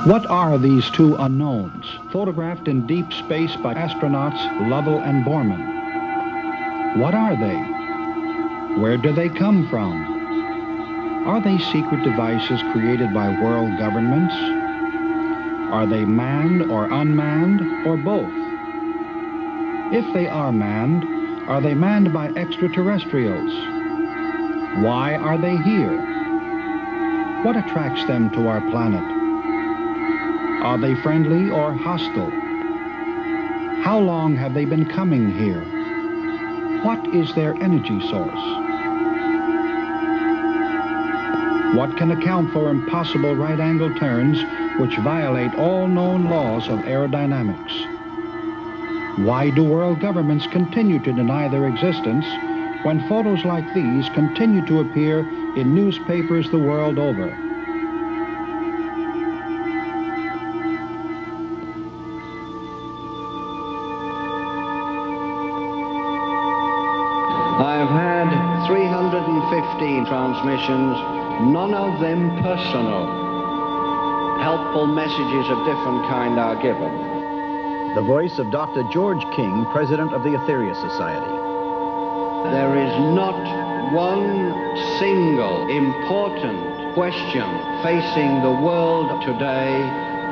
What are these two unknowns, photographed in deep space by astronauts Lovell and Borman? What are they? Where do they come from? Are they secret devices created by world governments? Are they manned or unmanned, or both? If they are they manned by extraterrestrials? Why are they here? What attracts them to our planet? Are they friendly or hostile? How long have they been coming here? What is their energy source? What can account for impossible right-angle turns which violate all known laws of aerodynamics? Why do world governments continue to deny their existence when photos like these continue to appear in newspapers the world over? I've had 315 transmissions, none of them personal. Helpful messages of different kind are given. The voice of Dr. George King, president of the Etheria Society. There is not one single important question facing the world today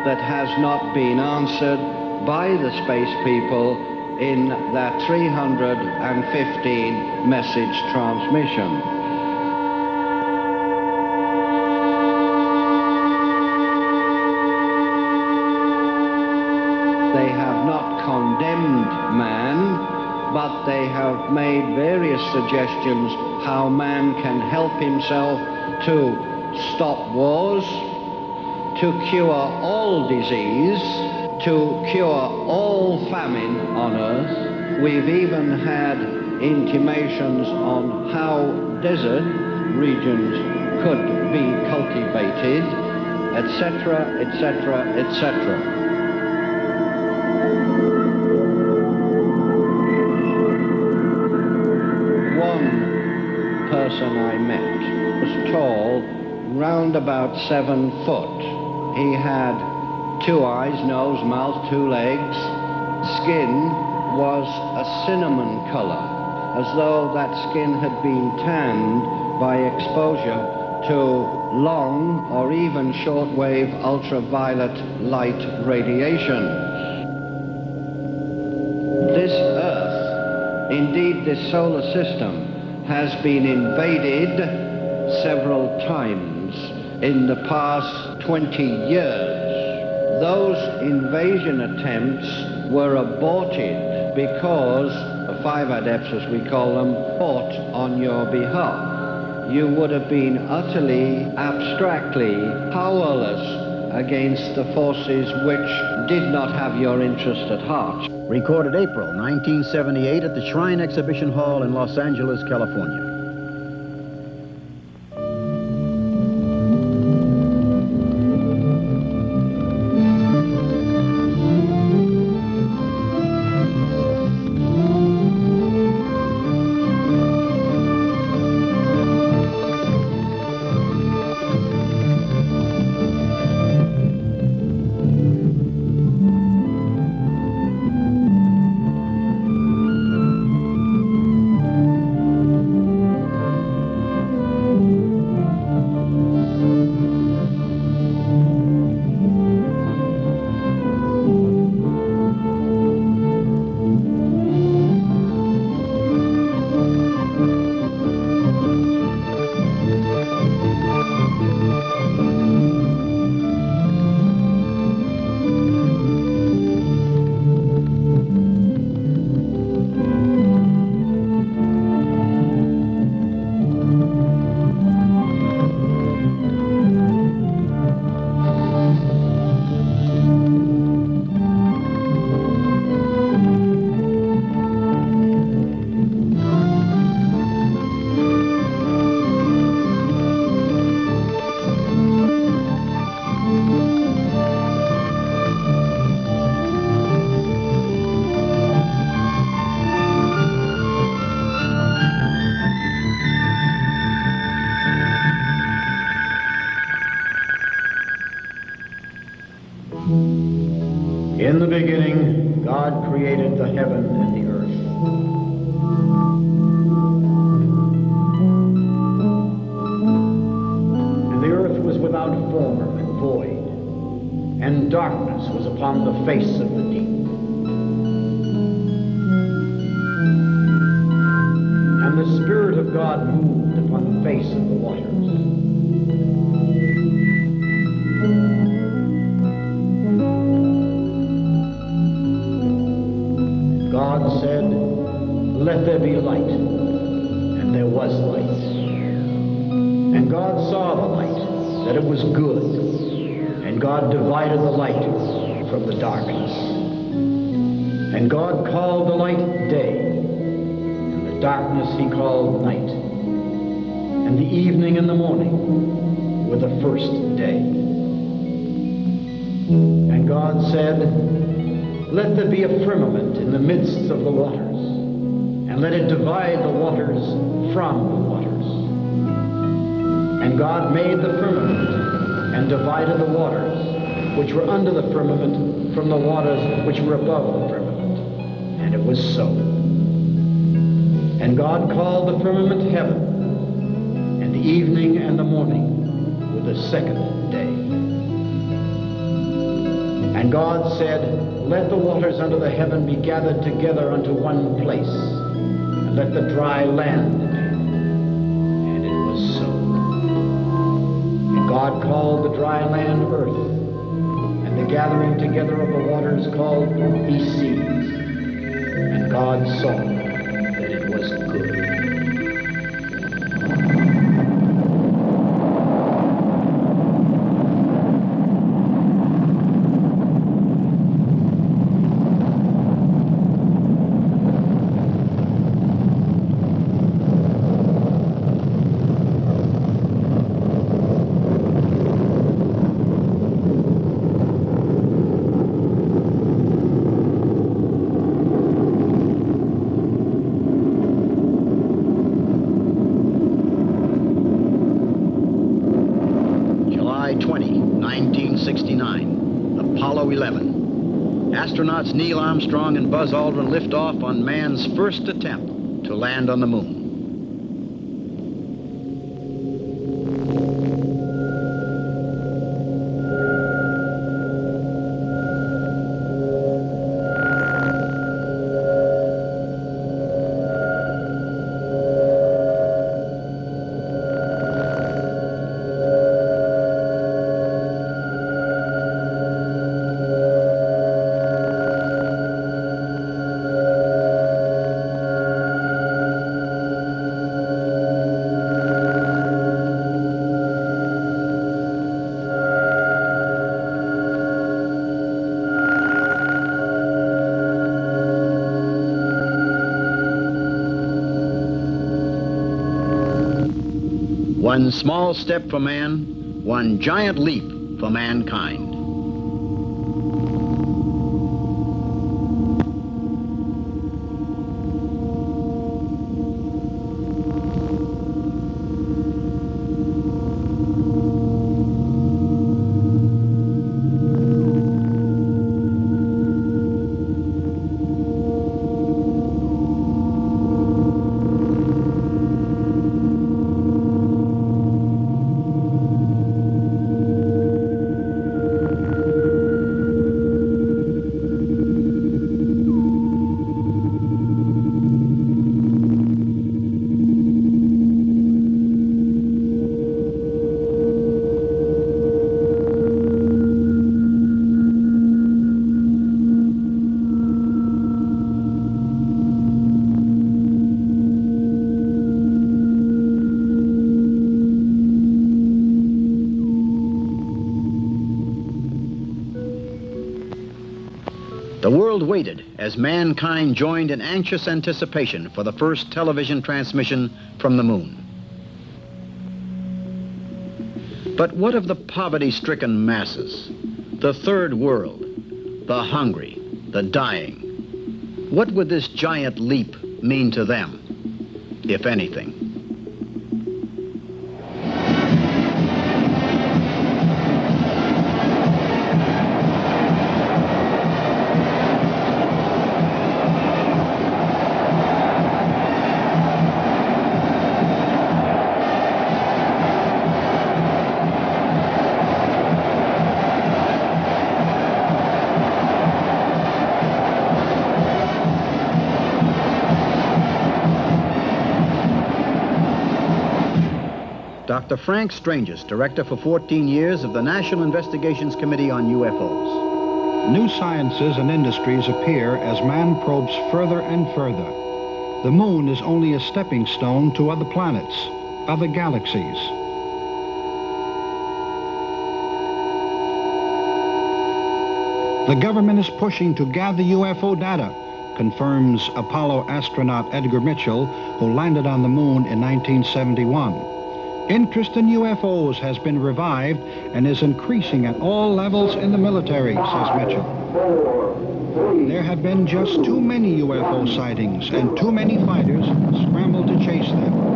that has not been answered by the space people in that 315 message transmission. They have not condemned man, but they have made various suggestions how man can help himself to stop wars, to cure all disease, to cure all famine on Earth. We've even had intimations on how desert regions could be cultivated, etc., etc., etc. Person I met was tall, round about 7 foot. He had 2 eyes, nose, mouth, 2 legs. Skin was a cinnamon color, as though that skin had been tanned by exposure to long or even shortwave ultraviolet light radiation. This Earth, indeed this solar system, has been invaded several times in the past 20 years. Those invasion attempts were aborted because the 5 adepts, as we call them, fought on your behalf. You would have been utterly, abstractly powerless against the forces which did not have your interest at heart. Recorded April 1978 at the Shrine Exhibition Hall in Los Angeles, California. In the beginning, God created the heaven and the earth. And the earth was without form and void, and darkness was upon the face of the deep. And the Spirit of God moved upon the face of the waters. God said, "Let there be light," and there was light. And God saw the light, that it was good, and God divided the light from the darkness. And God called the light day, and the darkness he called night. And the evening and the morning were the first day. And God said, "Let there be a firmament in the midst of the waters, and let it divide the waters from the waters." And God made the firmament, and divided the waters which were under the firmament from the waters which were above the firmament. And it was so. And God called the firmament heaven, and the evening and the morning were the second day. And God said, "Let the waters under the heaven be gathered together unto one place, and let the dry land appear." And it was so. And God called the dry land earth, and the gathering together of the waters called he seas. And God saw that it was good. July 20, 1969, Apollo 11. Astronauts Neil Armstrong and Buzz Aldrin lift off on man's first attempt to land on the moon. One small step for man, one giant leap for mankind. The world waited as mankind joined in anxious anticipation for the first television transmission from the moon. But what of the poverty-stricken masses, the third world, the hungry, the dying? What would this giant leap mean to them, if anything? Dr. Frank Stranges, director for 14 years of the National Investigations Committee on UFOs. New sciences and industries appear as man probes further and further. The moon is only a stepping stone to other planets, other galaxies. The government is pushing to gather UFO data, confirms Apollo astronaut Edgar Mitchell, who landed on the moon in 1971. Interest in UFOs has been revived and is increasing at all levels in the military, says Mitchell. There have been just too many UFO sightings and too many fighters scramble to chase them.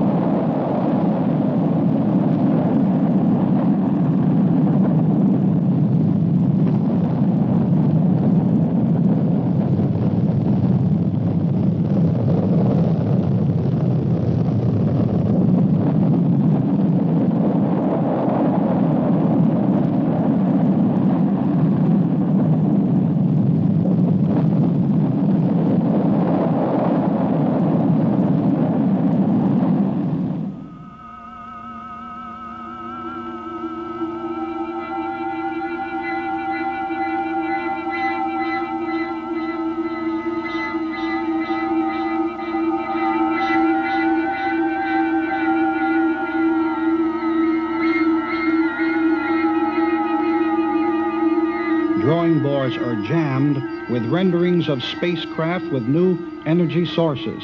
Drawing boards are jammed with renderings of spacecraft with new energy sources,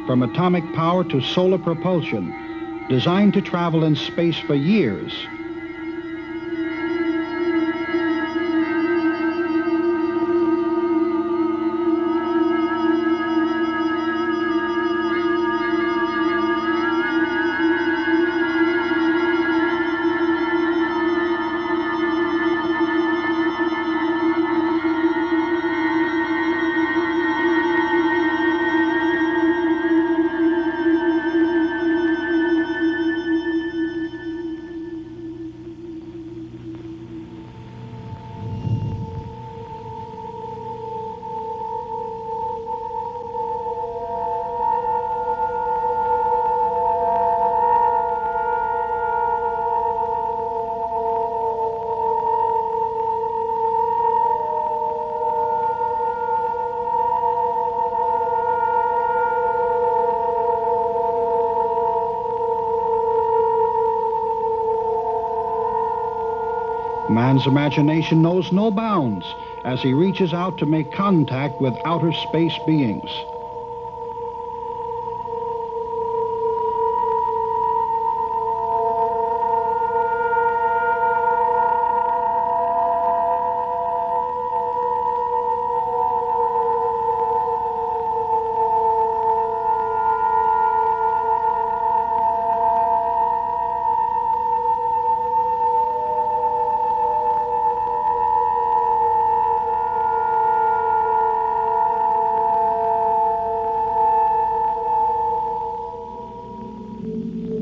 from atomic power to solar propulsion, designed to travel in space for years. Man's imagination knows no bounds as he reaches out to make contact with outer space beings.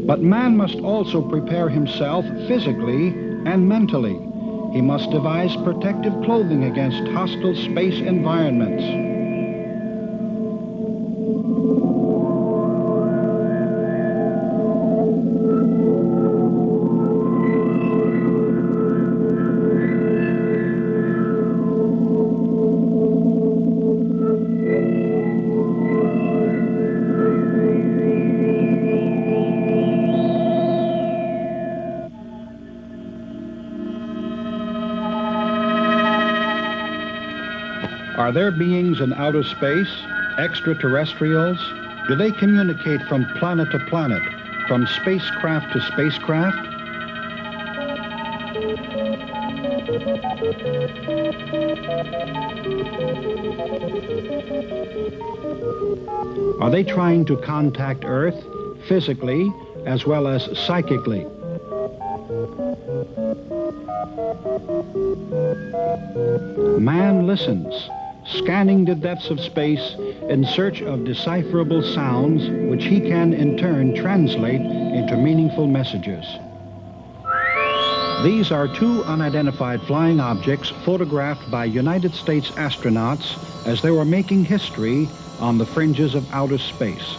But man must also prepare himself physically and mentally. He must devise protective clothing against hostile space environments. Are there beings in outer space, extraterrestrials? Do they communicate from planet to planet, from spacecraft to spacecraft? Are they trying to contact Earth physically as well as psychically? Man listens, scanning the depths of space in search of decipherable sounds which he can in turn translate into meaningful messages. These are two unidentified flying objects photographed by United States astronauts as they were making history on the fringes of outer space.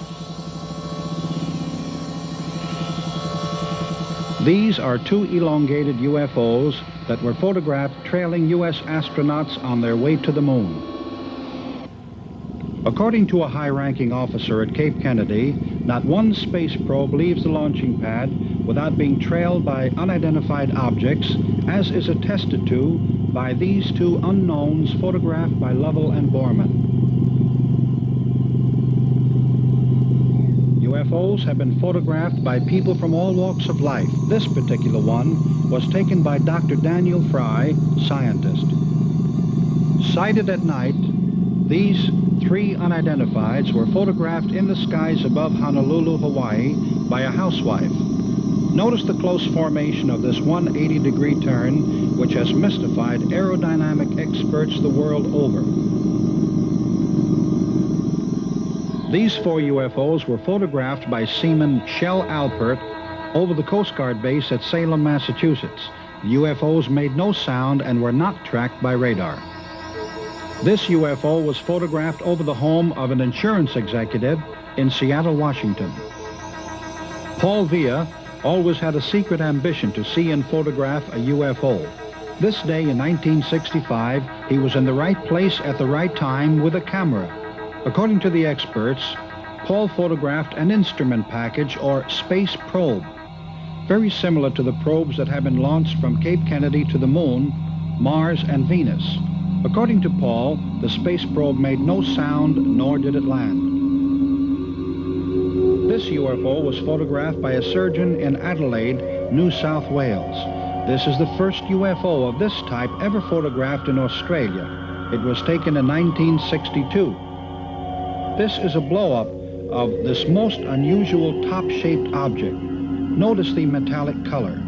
These are two elongated UFOs that were photographed trailing U.S. astronauts on their way to the moon. According to a high-ranking officer at Cape Kennedy, not one space probe leaves the launching pad without being trailed by unidentified objects, as is attested to by these two unknowns photographed by Lovell and Borman. UFOs have been photographed by people from all walks of life. This particular one was taken by Dr. Daniel Fry, scientist. Sighted at night, these three unidentifieds were photographed in the skies above Honolulu, Hawaii by a housewife. Notice the close formation of this 180-degree turn, which has mystified aerodynamic experts the world over. These four UFOs were photographed by Seaman Shell Alpert over the Coast Guard base at Salem, Massachusetts. The UFOs made no sound and were not tracked by radar. This UFO was photographed over the home of an insurance executive in Seattle, Washington. Paul Villa always had a secret ambition to see and photograph a UFO. This day in 1965, he was in the right place at the right time with a camera. According to the experts, Paul photographed an instrument package or space probe, very similar to the probes that have been launched from Cape Kennedy to the Moon, Mars, and Venus. According to Paul, the space probe made no sound, nor did it land. This UFO was photographed by a surgeon in Adelaide, New South Wales. This is the first UFO of this type ever photographed in Australia. It was taken in 1962. This is a blow-up of this most unusual top-shaped object. Notice the metallic color.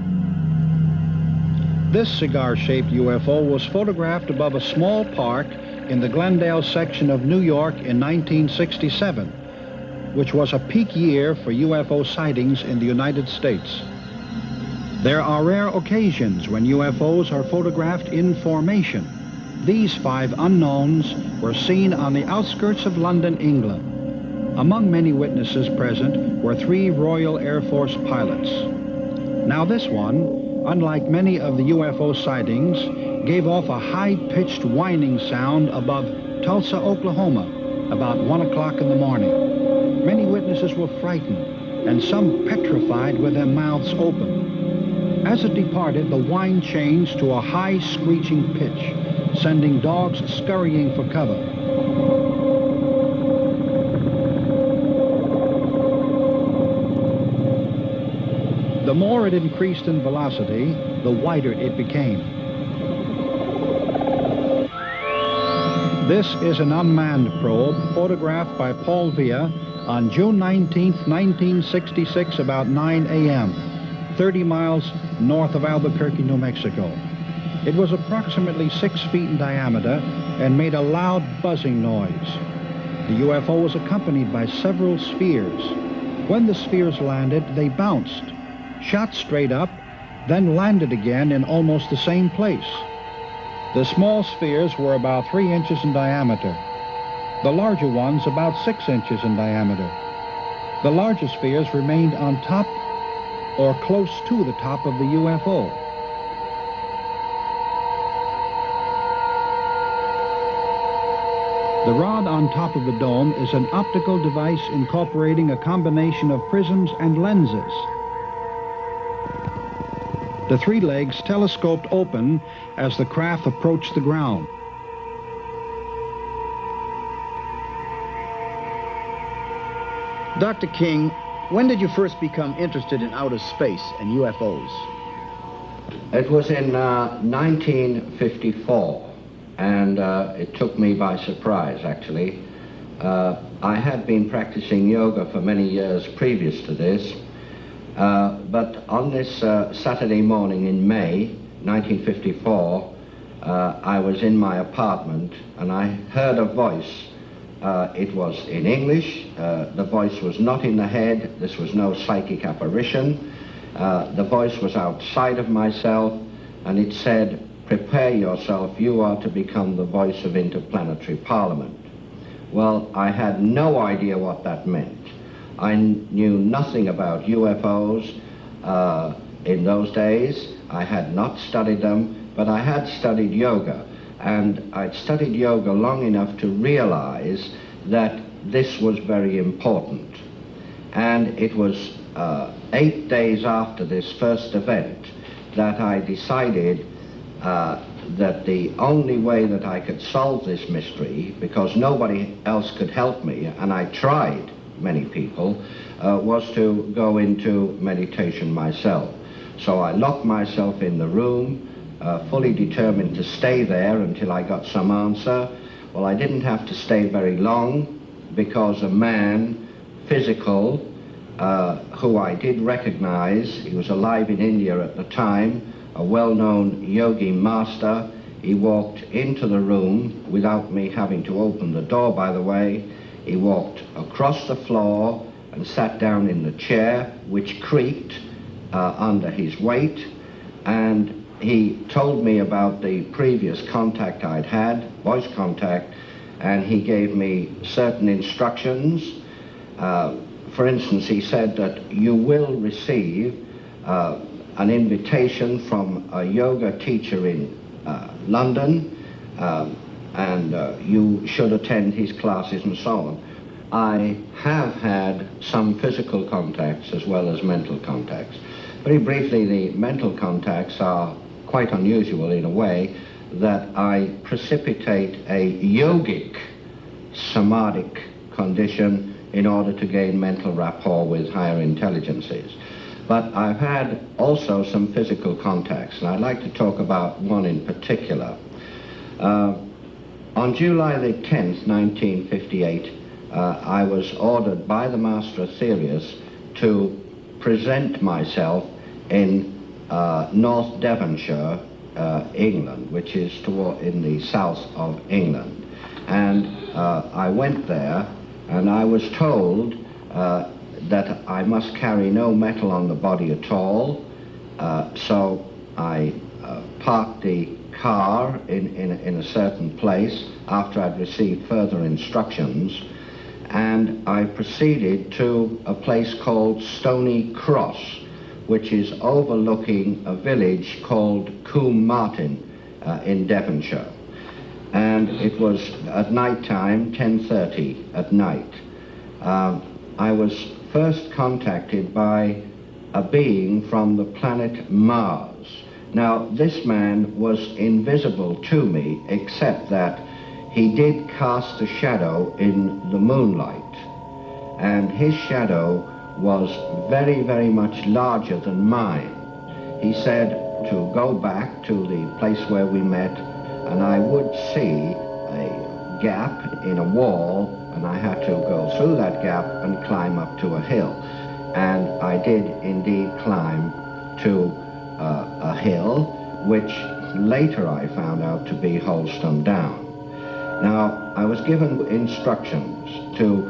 This cigar-shaped UFO was photographed above a small park in the Glendale section of New York in 1967, which was a peak year for UFO sightings in the United States. There are rare occasions when UFOs are photographed in formation. These five unknowns were seen on the outskirts of London, England. Among many witnesses present were three Royal Air Force pilots. Now this one, unlike many of the UFO sightings, gave off a high-pitched whining sound above Tulsa, Oklahoma, about 1 o'clock in the morning. Many witnesses were frightened, and some petrified with their mouths open. As it departed, the whine changed to a high screeching pitch, sending dogs scurrying for cover. The more it increased in velocity, the wider it became. This is an unmanned probe photographed by Paul Villa on June 19, 1966, about 9 a.m., 30 miles north of Albuquerque, New Mexico. It was approximately 6 feet in diameter and made a loud buzzing noise. The UFO was accompanied by several spheres. When the spheres landed, they bounced, shot straight up, then landed again in almost the same place. The small spheres were about 3 inches in diameter. The larger ones about 6 inches in diameter. The larger spheres remained on top or close to the top of the UFO. The rod on top of the dome is an optical device incorporating a combination of prisms and lenses. The 3 legs telescoped open as the craft approached the ground. Dr. King, when did you first become interested in outer space and UFOs? It was in 1954, and it took me by surprise, actually. I had been practicing yoga for many years previous to this, but on this Saturday morning in May 1954, I was in my apartment and I heard a voice. It was in English. The voice was not in the head. This was no psychic apparition. The voice was outside of myself, and it said, "Prepare yourself, you are to become the voice of interplanetary parliament." Well, I had no idea what that meant. I knew nothing about UFOs, In those days, I had not studied them, but I had studied yoga. And I'd studied yoga long enough to realize that this was very important. And it was 8 days after this first event that I decided that the only way that I could solve this mystery, because nobody else could help me, and I tried many people, was to go into meditation myself. So I locked myself in the room, fully determined to stay there until I got some answer. Well, I didn't have to stay very long, because a man, physical, who I did recognize, he was alive in India at the time, a well-known yogi master. He walked into the room without me having to open the door, by the way. He walked across the floor and sat down in the chair, which creaked under his weight, and he told me about the previous contact I'd had, voice contact, and he gave me certain instructions. For instance, he said that you will receive an invitation from a yoga teacher in London, and you should attend his classes and so on. I have had some physical contacts as well as mental contacts. Very briefly, the mental contacts are quite unusual in a way that I precipitate a yogic samadhic condition in order to gain mental rapport with higher intelligences. But I've had also some physical contacts, and I'd like to talk about one in particular. On July the 10th, 1958, I was ordered by the Master Aetherius to present myself in North Devonshire, England, which is in the south of England. And I went there, and I was told that I must carry no metal on the body at all. So I parked the car in a certain place after I'd received further instructions, and I proceeded to a place called Stony Cross, which is overlooking a village called Coombe Martin in Devonshire. And it was at night time, 10:30 at night. I was first contacted by a being from the planet Mars. Now, this man was invisible to me, except that he did cast a shadow in the moonlight, and his shadow was very, very much larger than mine. He said to go back to the place where we met, and I would see a gap in a wall, and I had to go through that gap and climb up to a hill. And I did indeed climb to a hill, which later I found out to be Holston Down. Now, I was given instructions to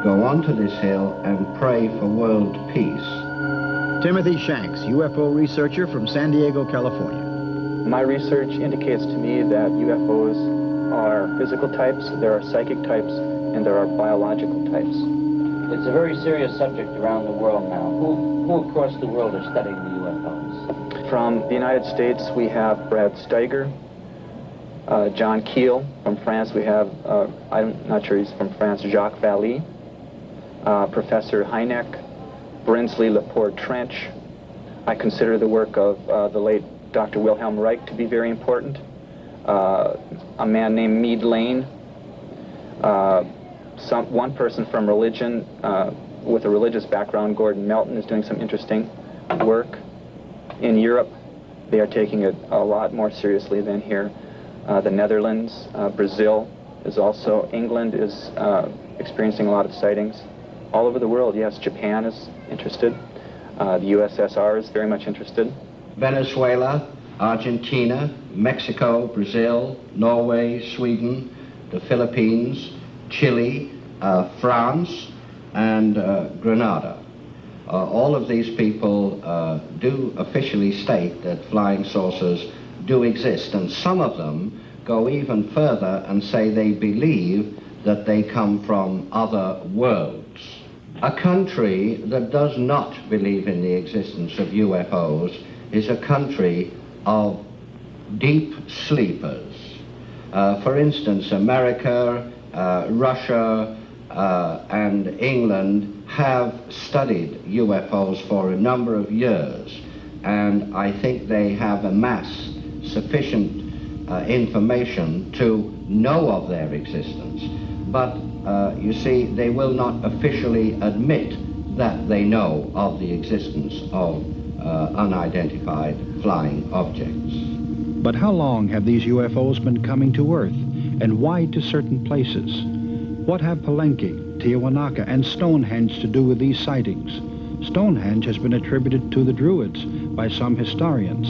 go onto this hill and pray for world peace. Timothy Shanks, UFO researcher from San Diego, California. My research indicates to me that UFOs are physical types, there are psychic types, and there are biological types. It's a very serious subject around the world now. Who across the world are studying the UFOs? From the United States, we have Brad Steiger, John Keel. From France, we have, I'm not sure he's from France, Jacques Vallée, Professor Hynek, Brinsley Laporte Trench. I consider the work of the late Dr. Wilhelm Reich to be very important. A man named Meade Lane. One person from religion with a religious background, Gordon Melton, is doing some interesting work. In Europe, they are taking it a lot more seriously than here. The Netherlands, Brazil is also, England is experiencing a lot of sightings. All over the world, yes, Japan is interested. The USSR is very much interested. Venezuela, Argentina, Mexico, Brazil, Norway, Sweden, the Philippines, Chile, France, and Grenada. All of these people do officially state that flying saucers do exist, and some of them go even further and say they believe that they come from other worlds. A country that does not believe in the existence of UFOs is a country of deep sleepers. For instance, America, Russia, and England have studied UFOs for a number of years, and I think they have amassed sufficient information to know of their existence. But you see, they will not officially admit that they know of the existence of unidentified flying objects. But how long have these UFOs been coming to Earth, and why to certain places? What have Palenque, Tiahuanaca, and Stonehenge to do with these sightings? Stonehenge has been attributed to the Druids by some historians.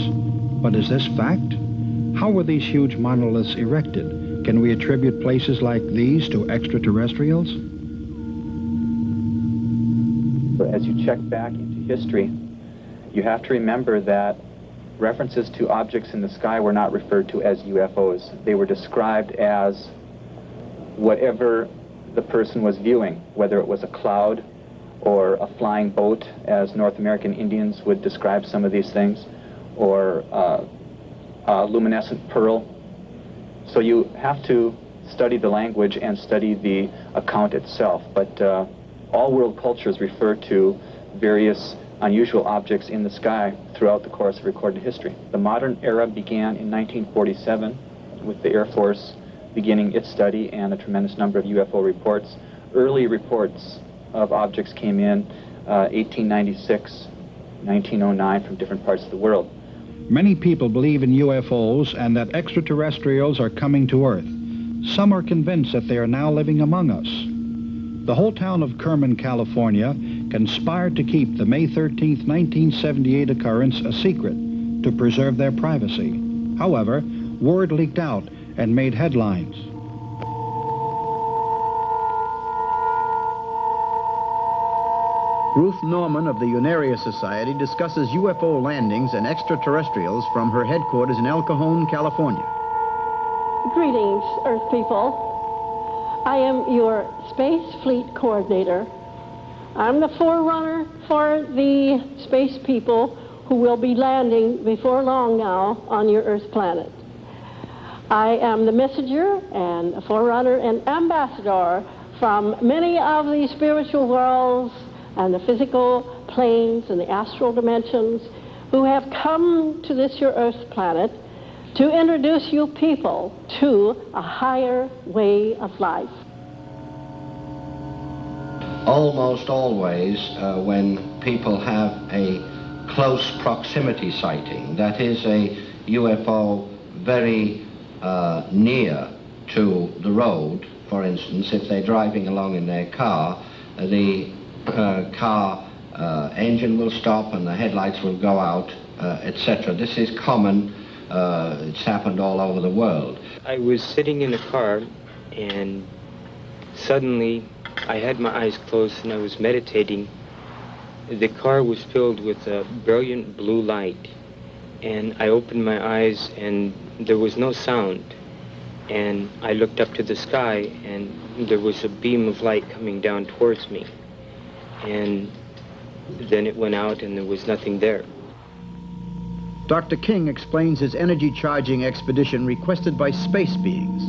But is this fact? How were these huge monoliths erected? Can we attribute places like these to extraterrestrials? As you check back into history, you have to remember that references to objects in the sky were not referred to as UFOs. They were described as whatever the person was viewing, whether it was a cloud or a flying boat, as North American Indians would describe some of these things, or a luminescent pearl. So you have to study the language and study the account itself. But all world cultures refer to various unusual objects in the sky throughout the course of recorded history. The modern era began in 1947 with the Air Force beginning its study and a tremendous number of UFO reports. Early reports of objects came in 1896, 1909 from different parts of the world. Many people believe in UFOs and that extraterrestrials are coming to Earth. Some are convinced that they are now living among us. The whole town of Kerman, California, conspired to keep the May 13, 1978 occurrence a secret to preserve their privacy. However, word leaked out and made headlines. Ruth Norman of the Unaria Society discusses UFO landings and extraterrestrials from her headquarters in El Cajon, California. Greetings, Earth people. I am your Space Fleet Coordinator. I'm the forerunner for the space people who will be landing before long now on your Earth planet. I am the messenger and a forerunner and ambassador from many of the spiritual worlds and the physical planes and the astral dimensions who have come to this your Earth planet to introduce you people to a higher way of life. Almost always when people have a close proximity sighting, that is a UFO very near to the road, for instance, if they're driving along in their car, the car engine will stop and the headlights will go out, etc. This is common. It's happened all over the world. I was sitting in a car and suddenly I had my eyes closed and I was meditating. The car was filled with a brilliant blue light, and I opened my eyes and there was no sound. And I looked up to the sky and there was a beam of light coming down towards me. And then it went out and there was nothing there. Dr. King explains his energy charging expedition requested by space beings.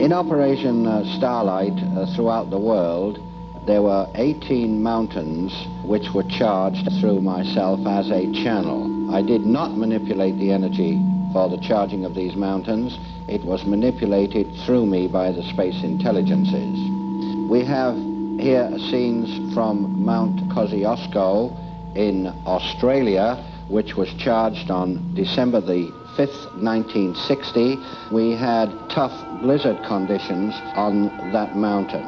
In Operation Starlight throughout the world, there were 18 mountains which were charged through myself as a channel. I did not manipulate the energy for the charging of these mountains. It was manipulated through me by the space intelligences. We have here scenes from Mount Kosciuszko in Australia, which was charged on December the 5th, 1960. We had tough blizzard conditions on that mountain.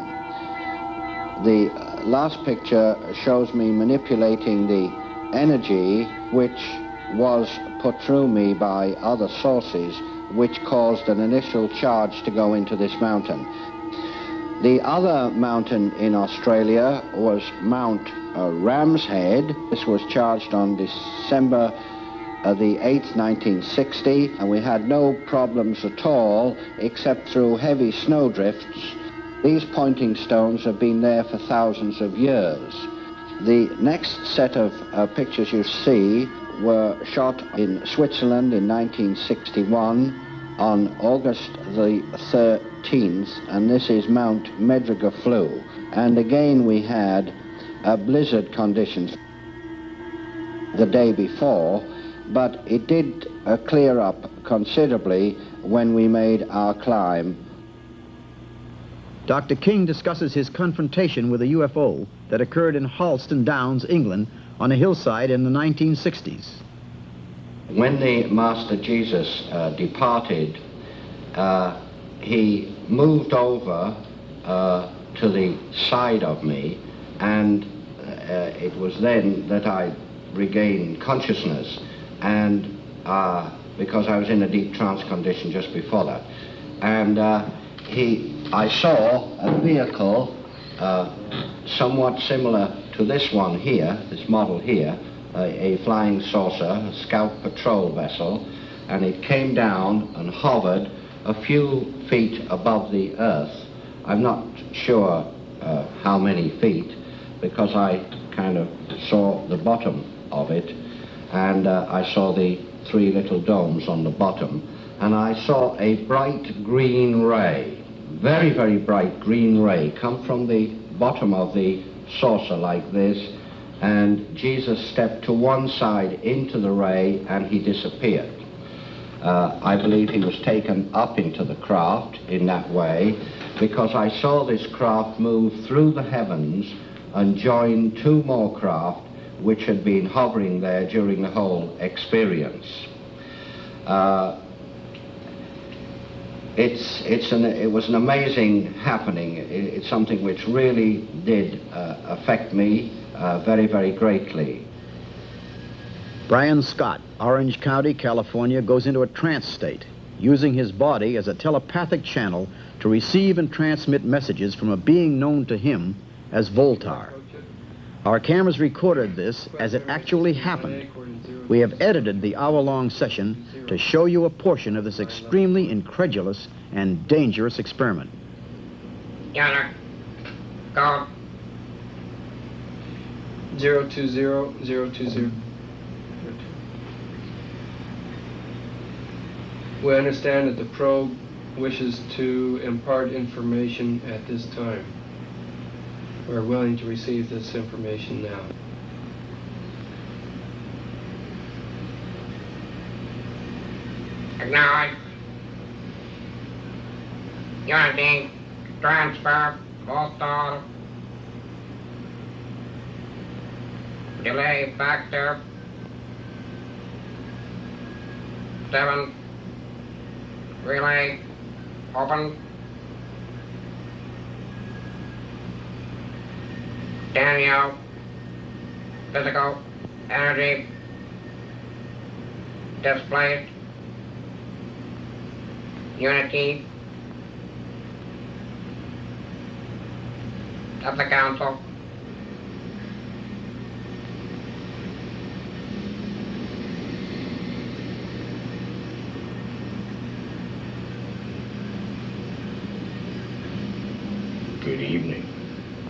The last picture shows me manipulating the energy which was put through me by other sources, which caused an initial charge to go into this mountain. The other mountain in Australia was Mount Ram's Head. This was charged on December the 8th, 1960, and we had no problems at all except through heavy snow drifts. These pointing stones have been there for thousands of years. The next set of pictures you see were shot in Switzerland in 1961 on August the 13th, and this is Mount Medrugorflu. And again we had blizzard conditions the day before, but it did clear up considerably when we made our climb. Dr. King discusses his confrontation with a UFO that occurred in Halston Downs, England, on a hillside in the 1960s. When the Master Jesus departed, he moved over to the side of me, and it was then that I regained consciousness, and because I was in a deep trance condition just before that. And I saw a vehicle somewhat similar to this one here, this model here, a flying saucer, a scout patrol vessel, and it came down and hovered a few feet above the earth. I'm not sure how many feet, because I kind of saw the bottom of it, and I saw the three little domes on the bottom, and I saw a bright green ray, very, very bright green ray, come from the bottom of the saucer like this, and Jesus stepped to one side into the ray and he disappeared. I believe he was taken up into the craft in that way, because I saw this craft move through the heavens and join two more craft which had been hovering there during the whole experience. It was an amazing happening. It's something which really did affect me very, very greatly. Brian Scott, Orange County, California, goes into a trance state, using his body as a telepathic channel to receive and transmit messages from a being known to him as Voltar. Our cameras recorded this as it actually happened. We have edited the hour-long session to show you a portion of this extremely incredulous and dangerous experiment. Yana, go. 020-020. We understand that the probe wishes to impart information at this time. We're willing to receive this information now. Acknowledge. Unity. Transfer. Voltar. Delay factor. 7. Relay. Open. Daniel. Physical. Energy. Displaced. Unity of the Council. Good evening.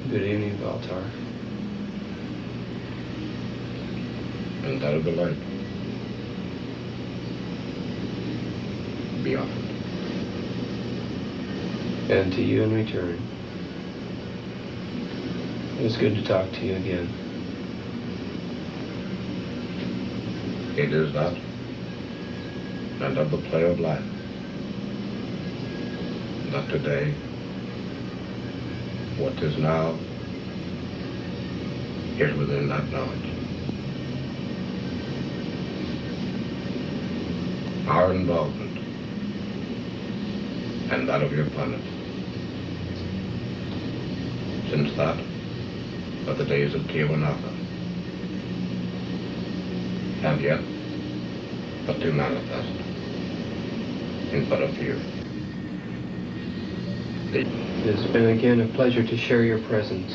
Good evening, Voltar. And that of the light be offered. And to you in return. It was good to talk to you again. It is that, and of the play of life, that today, what is now, is within that knowledge. Our involvement, and that of your planet, since that of the days of Tiahuanaca, and yet but to manifest in but a few. It has been again a pleasure to share your presence.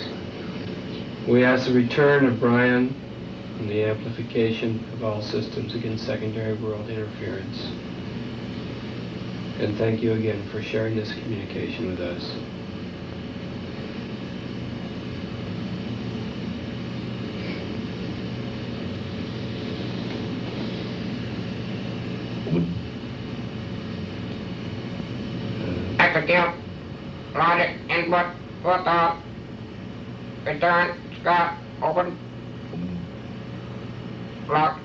We ask the return of Brian and the amplification of all systems against secondary world interference. And thank you again for sharing this communication with us. Acute. Logic. Input. Full stop. Return. Scott. Open. Lock.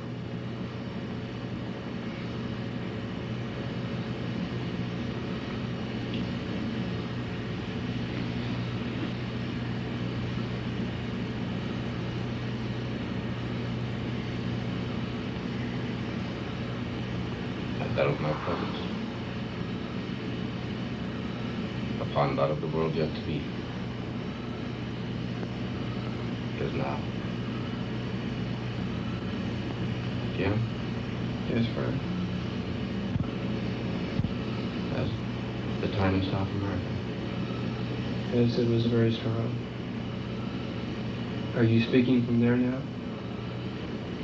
That of my presence, upon that of the world yet to be, is now. Jim? Yes, Fred. As the time in South America. Yes, it was very strong. Are you speaking from there now?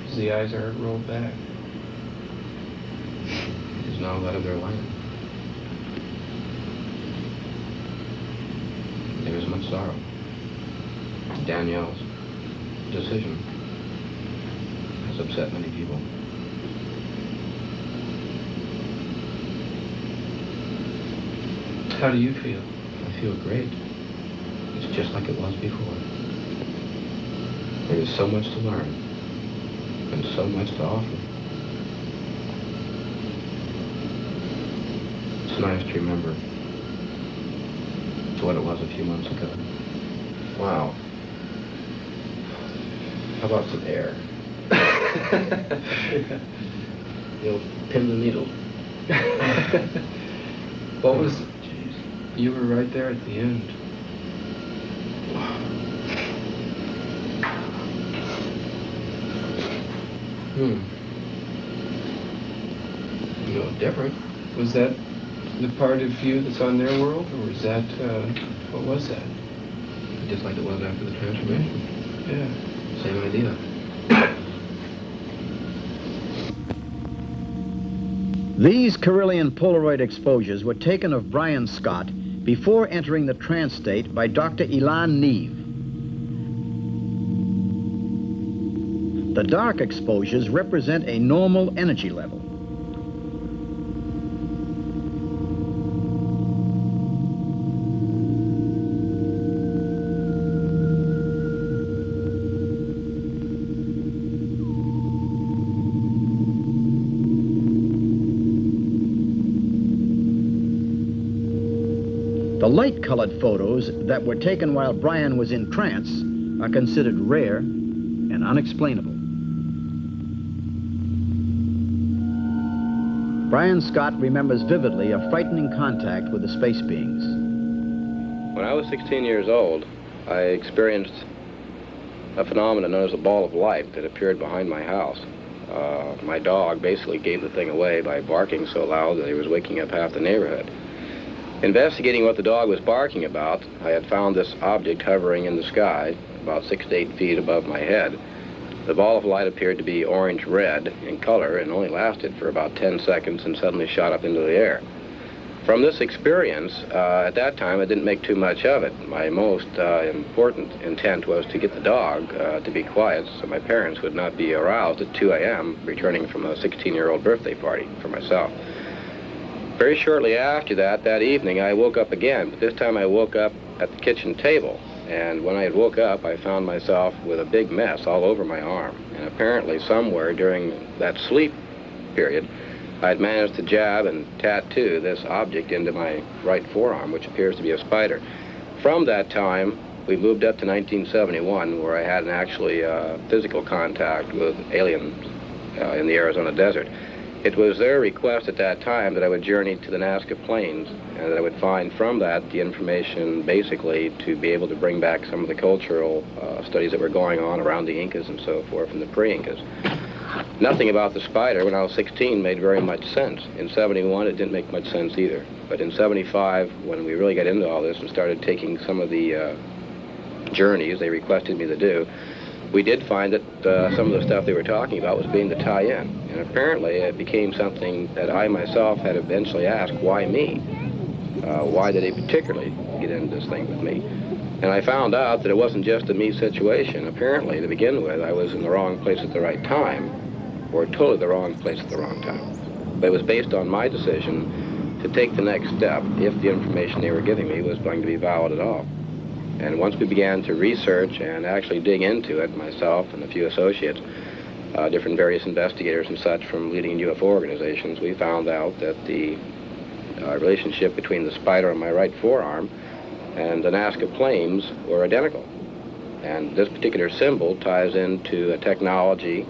As the eyes are rolled back. It is now that of their land. There is much sorrow. Danielle's decision has upset many people. How do you feel? I feel great. It's just like it was before. There is so much to learn and so much to offer. It's nice to remember what it was a few months ago. Wow. How about some air? You'll pin the needle. What was... Jeez. You were right there at the end. No different. Was that the part of you that's on their world, or was that, what was that? Just like it was after the transformation. Yeah. Same idea. These Carillion Polaroid exposures were taken of Brian Scott before entering the trance state by Dr. Elan Neve. The dark exposures represent a normal energy level. The light-colored photos that were taken while Brian was in trance are considered rare and unexplainable. Brian Scott remembers vividly a frightening contact with the space beings. When I was 16 years old, I experienced a phenomenon known as a ball of light that appeared behind my house. My dog basically gave the thing away by barking so loud that he was waking up half the neighborhood. Investigating what the dog was barking about, I had found this object hovering in the sky, about 6 to 8 feet above my head. The ball of light appeared to be orange-red in color and only lasted for about 10 seconds and suddenly shot up into the air. From this experience, at that time, I didn't make too much of it. My most important intent was to get the dog to be quiet so my parents would not be aroused at 2 a.m. returning from a 16-year-old birthday party for myself. Very shortly after that evening, I woke up again, but this time I woke up at the kitchen table. And when I had woke up, I found myself with a big mess all over my arm. And apparently somewhere during that sleep period, I'd managed to jab and tattoo this object into my right forearm, which appears to be a spider. From that time, we moved up to 1971, where I had an actually physical contact with aliens in the Arizona desert. It was their request at that time that I would journey to the Nazca Plains and that I would find from that the information basically to be able to bring back some of the cultural studies that were going on around the Incas and so forth and the pre-Incas. Nothing about the spider when I was 16 made very much sense. In 71, it didn't make much sense either. But in 75, when we really got into all this and started taking some of the journeys they requested me to do, we did find that some of the stuff they were talking about was being the tie-in. And apparently it became something that I myself had eventually asked, why me? Why did they particularly get into this thing with me? And I found out that it wasn't just a me situation. Apparently, to begin with, I was in the wrong place at the right time, or totally the wrong place at the wrong time. But it was based on my decision to take the next step if the information they were giving me was going to be valid at all. And once we began to research and actually dig into it, myself and a few associates, different various investigators and such from leading UFO organizations, we found out that the relationship between the spider on my right forearm and the Nazca Flames were identical. And this particular symbol ties into a technology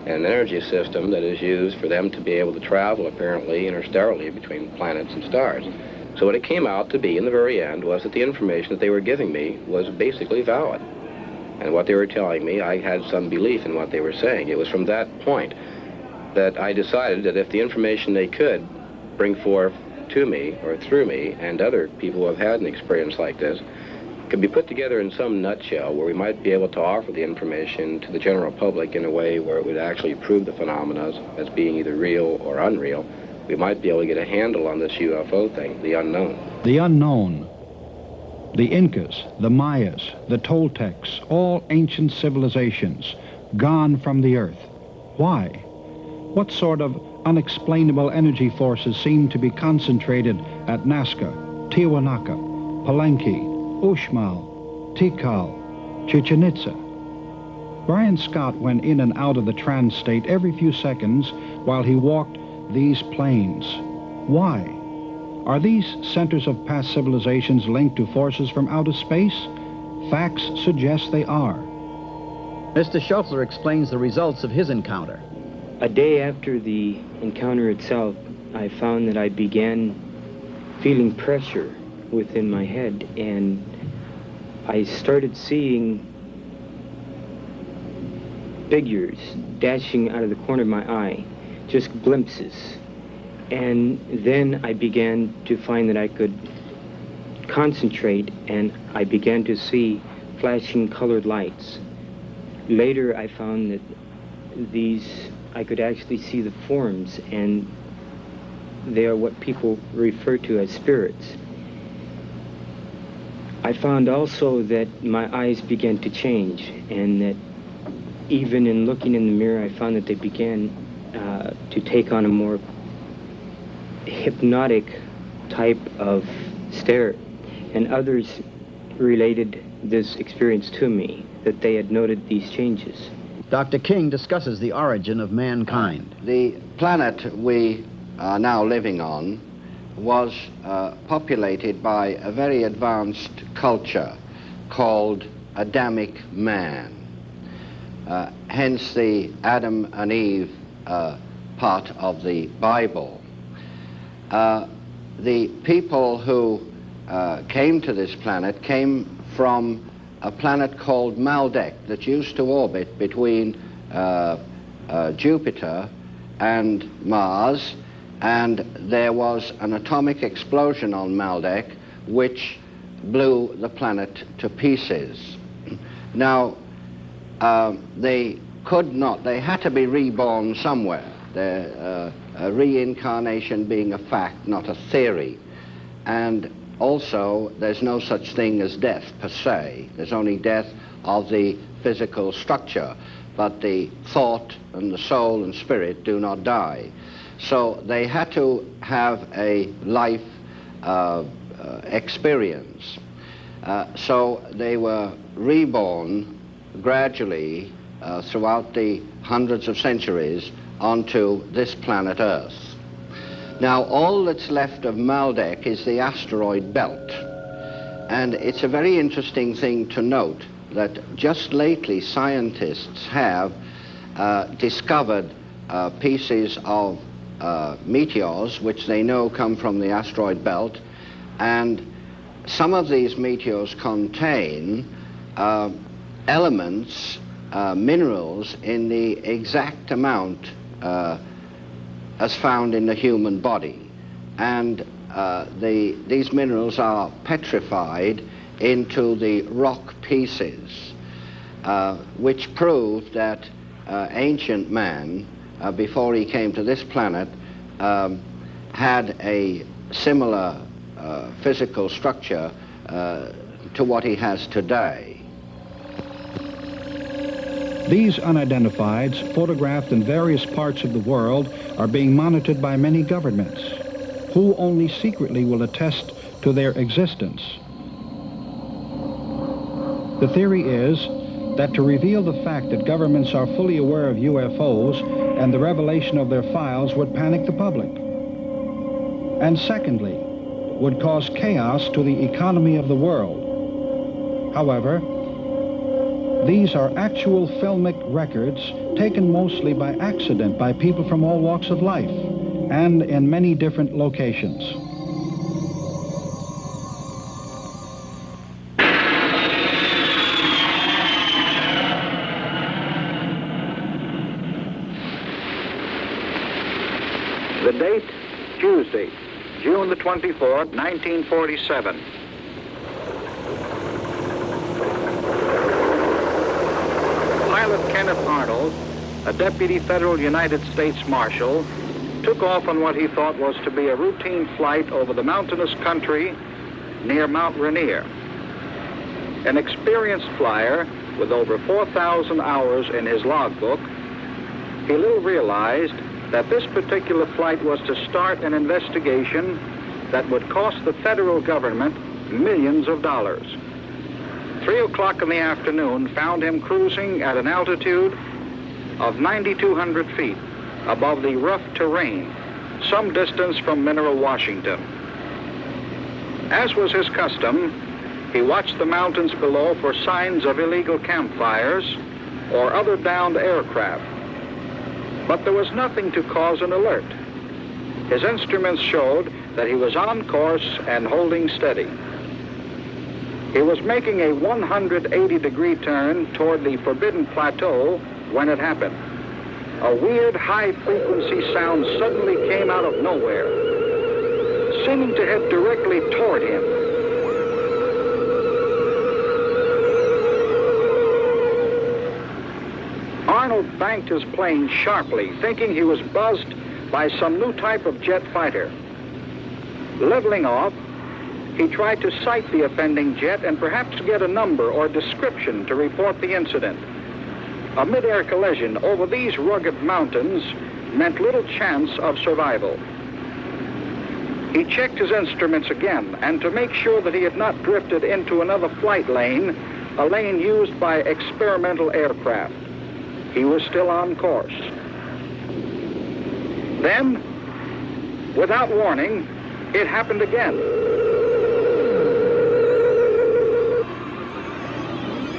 and an energy system that is used for them to be able to travel, apparently, interstellarly between planets and stars. So what it came out to be in the very end was that the information that they were giving me was basically valid. And what they were telling me, I had some belief in what they were saying. It was from that point that I decided that if the information they could bring forth to me or through me and other people who have had an experience like this could be put together in some nutshell where we might be able to offer the information to the general public in a way where it would actually prove the phenomena as being either real or unreal, we might be able to get a handle on this UFO thing, the unknown. The unknown. The Incas, the Mayas, the Toltecs, all ancient civilizations, gone from the earth. Why? What sort of unexplainable energy forces seem to be concentrated at Nazca, Tiwanaku, Palenque, Uxmal, Tikal, Chichen Itza? Brian Scott went in and out of the trance state every few seconds while he walked these plains. Why? Are these centers of past civilizations linked to forces from outer space? Facts suggest they are. Mr. Schultzler explains the results of his encounter. A day after the encounter itself, I found that I began feeling pressure within my head, and I started seeing figures dashing out of the corner of my eye, just glimpses. And then I began to find that I could concentrate, and I began to see flashing colored lights. Later I found that I could actually see the forms, and they are what people refer to as spirits. I found also that my eyes began to change, and that even in looking in the mirror, I found that they began to take on a more hypnotic type of stare. And others related this experience to me, that they had noted these changes. Dr. King discusses the origin of mankind. The planet we are now living on was populated by a very advanced culture called Adamic man. Hence the Adam and Eve part of the Bible. The people who came to this planet came from a planet called Maldek that used to orbit between Jupiter and Mars, and there was an atomic explosion on Maldek which blew the planet to pieces. Now, they had to be reborn somewhere, reincarnation being a fact, not a theory. And also, there's no such thing as death per se. There's only death of the physical structure, but the thought and the soul and spirit do not die. So they had to have a life experience. So they were reborn gradually throughout the hundreds of centuries onto this planet Earth. Now, all that's left of Maldek is the asteroid belt. And it's a very interesting thing to note that just lately scientists have discovered pieces of meteors which they know come from the asteroid belt, and some of these meteors contain elements, minerals in the exact amount as found in the human body. And these minerals are petrified into the rock pieces, which prove that ancient man, before he came to this planet, had a similar physical structure to what he has today. These unidentifieds, photographed in various parts of the world, are being monitored by many governments. who only secretly will attest to their existence. The theory is that to reveal the fact that governments are fully aware of UFOs and the revelation of their files would panic the public. And secondly, would cause chaos to the economy of the world. However, these are actual filmic records taken mostly by accident by people from all walks of life and in many different locations. The date, Tuesday, June the 24th, 1947. Pilot Kenneth Arnold, a deputy federal United States Marshal, took off on what he thought was to be a routine flight over the mountainous country near Mount Rainier. An experienced flyer with over 4,000 hours in his logbook, he little realized that this particular flight was to start an investigation that would cost the federal government millions of dollars. 3 o'clock in the afternoon found him cruising at an altitude of 9,200 feet above the rough terrain, some distance from Mineral, Washington. As was his custom, he watched the mountains below for signs of illegal campfires or other downed aircraft. But there was nothing to cause an alert. His instruments showed that he was on course and holding steady. He was making a 180-degree turn toward the Forbidden Plateau when it happened. A weird high-frequency sound suddenly came out of nowhere, seeming to head directly toward him. Arnold banked his plane sharply, thinking he was buzzed by some new type of jet fighter. Leveling off, he tried to sight the offending jet and perhaps get a number or description to report the incident. A mid-air collision over these rugged mountains meant little chance of survival. He checked his instruments again, and to make sure that he had not drifted into another flight lane, a lane used by experimental aircraft, he was still on course. Then, without warning, it happened again.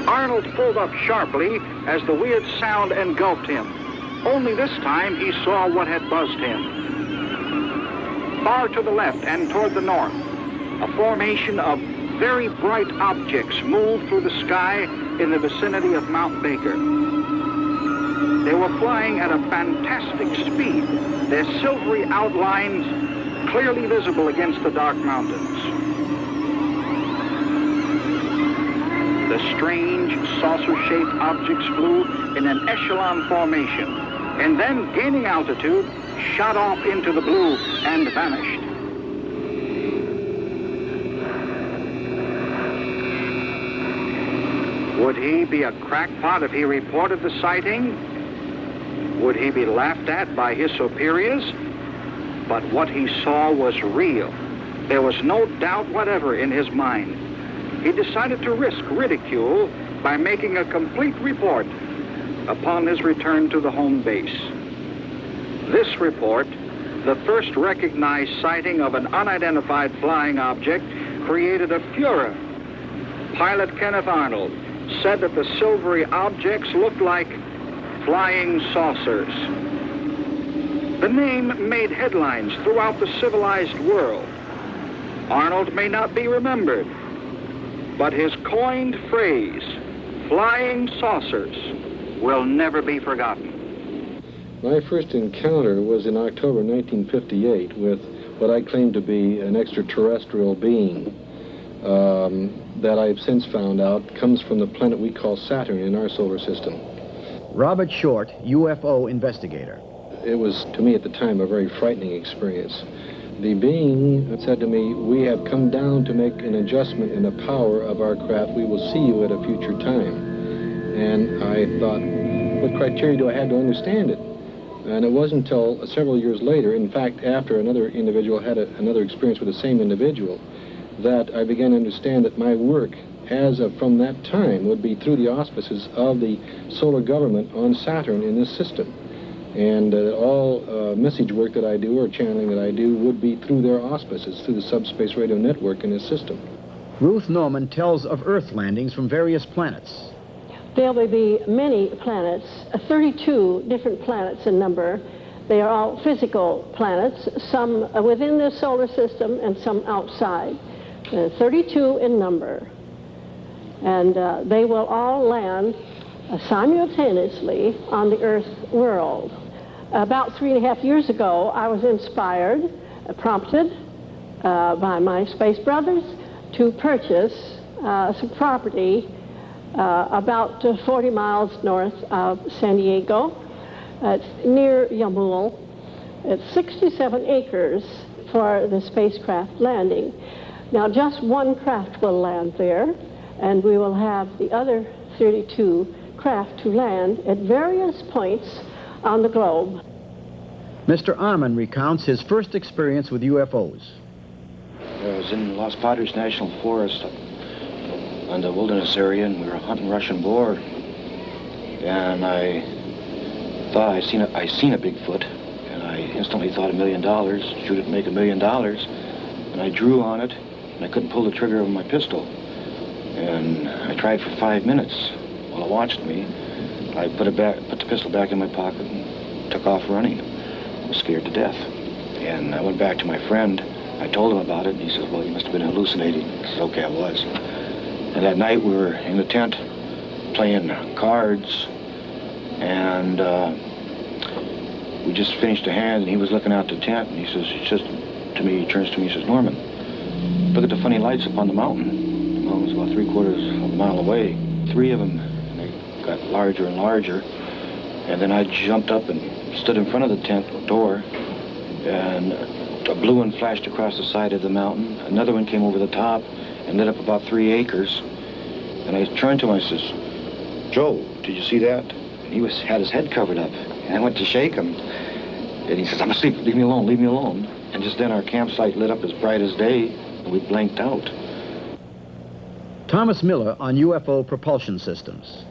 Arnold pulled up sharply as the weird sound engulfed him. Only this time he saw what had buzzed him. Far to the left and toward the north, a formation of very bright objects moved through the sky in the vicinity of Mount Baker. They were flying at a fantastic speed, their silvery outlines clearly visible against the dark mountains. The strange saucer-shaped objects flew in an echelon formation, and then, gaining altitude, shot off into the blue and vanished. Would he be a crackpot if he reported the sighting? Would he be laughed at by his superiors? But what he saw was real. There was no doubt whatever in his mind. He decided to risk ridicule by making a complete report upon his return to the home base. This report, the first recognized sighting of an unidentified flying object, created a furor. Pilot Kenneth Arnold said that the silvery objects looked like flying saucers. The name made headlines throughout the civilized world. Arnold may not be remembered, but his coined phrase, flying saucers, will never be forgotten. My first encounter was in October 1958 with what I claimed to be an extraterrestrial being that I've since found out comes from the planet we call Saturn in our solar system. Robert Short, UFO investigator. It was, to me at the time, a very frightening experience. The being said to me, "We have come down to make an adjustment in the power of our craft. We will see you at a future time." And I thought, what criteria do I have to understand it? And it wasn't until several years later, in fact, after another individual had another experience with the same individual, that I began to understand that my work as of from that time would be through the auspices of the solar government on Saturn in this system. And all message work that I do or channeling that I do would be through their auspices, through the subspace radio network in this system. Ruth Norman tells of Earth landings from various planets. There will be many planets, 32 different planets in number. They are all physical planets, some within the solar system and some outside. 32 in number. And they will all land simultaneously on the Earth world. About 3.5 years ago, I was inspired, prompted by my space brothers to purchase some property about 40 miles north of San Diego. It's near Yamul. It's 67 acres for the spacecraft landing. Now, just one craft will land there, and we will have the other 32 craft to land at various points on the globe. Mr. Arman recounts his first experience with UFOs. I was in Los Padres National Forest on the wilderness area, and we were hunting Russian boar. And I thought I seen a Bigfoot, and I instantly thought $1 million, shoot it and make $1 million. And I drew on it, and I couldn't pull the trigger of my pistol. And I tried for 5 minutes. While it watched me, I put the pistol back in my pocket and took off running. I was scared to death. And I went back to my friend. I told him about it, and he said, well, you must have been hallucinating. I said, okay, I was. And that night we were in the tent playing cards, and we just finished a hand, and he was looking out the tent, and he says, he turns to me, he says, Norman, look at the funny lights up on the mountain. The mountain's about 3/4 of a mile away. 3 of them, and they got larger and larger. And then I jumped up and stood in front of the tent door, and a blue one flashed across the side of the mountain. Another one came over the top and lit up about 3 acres. And I turned to him, I says, Joe, did you see that? And he had his head covered up. And I went to shake him. And he says, I'm asleep, leave me alone, leave me alone. And just then our campsite lit up as bright as day, and we blanked out. Thomas Miller on UFO propulsion systems.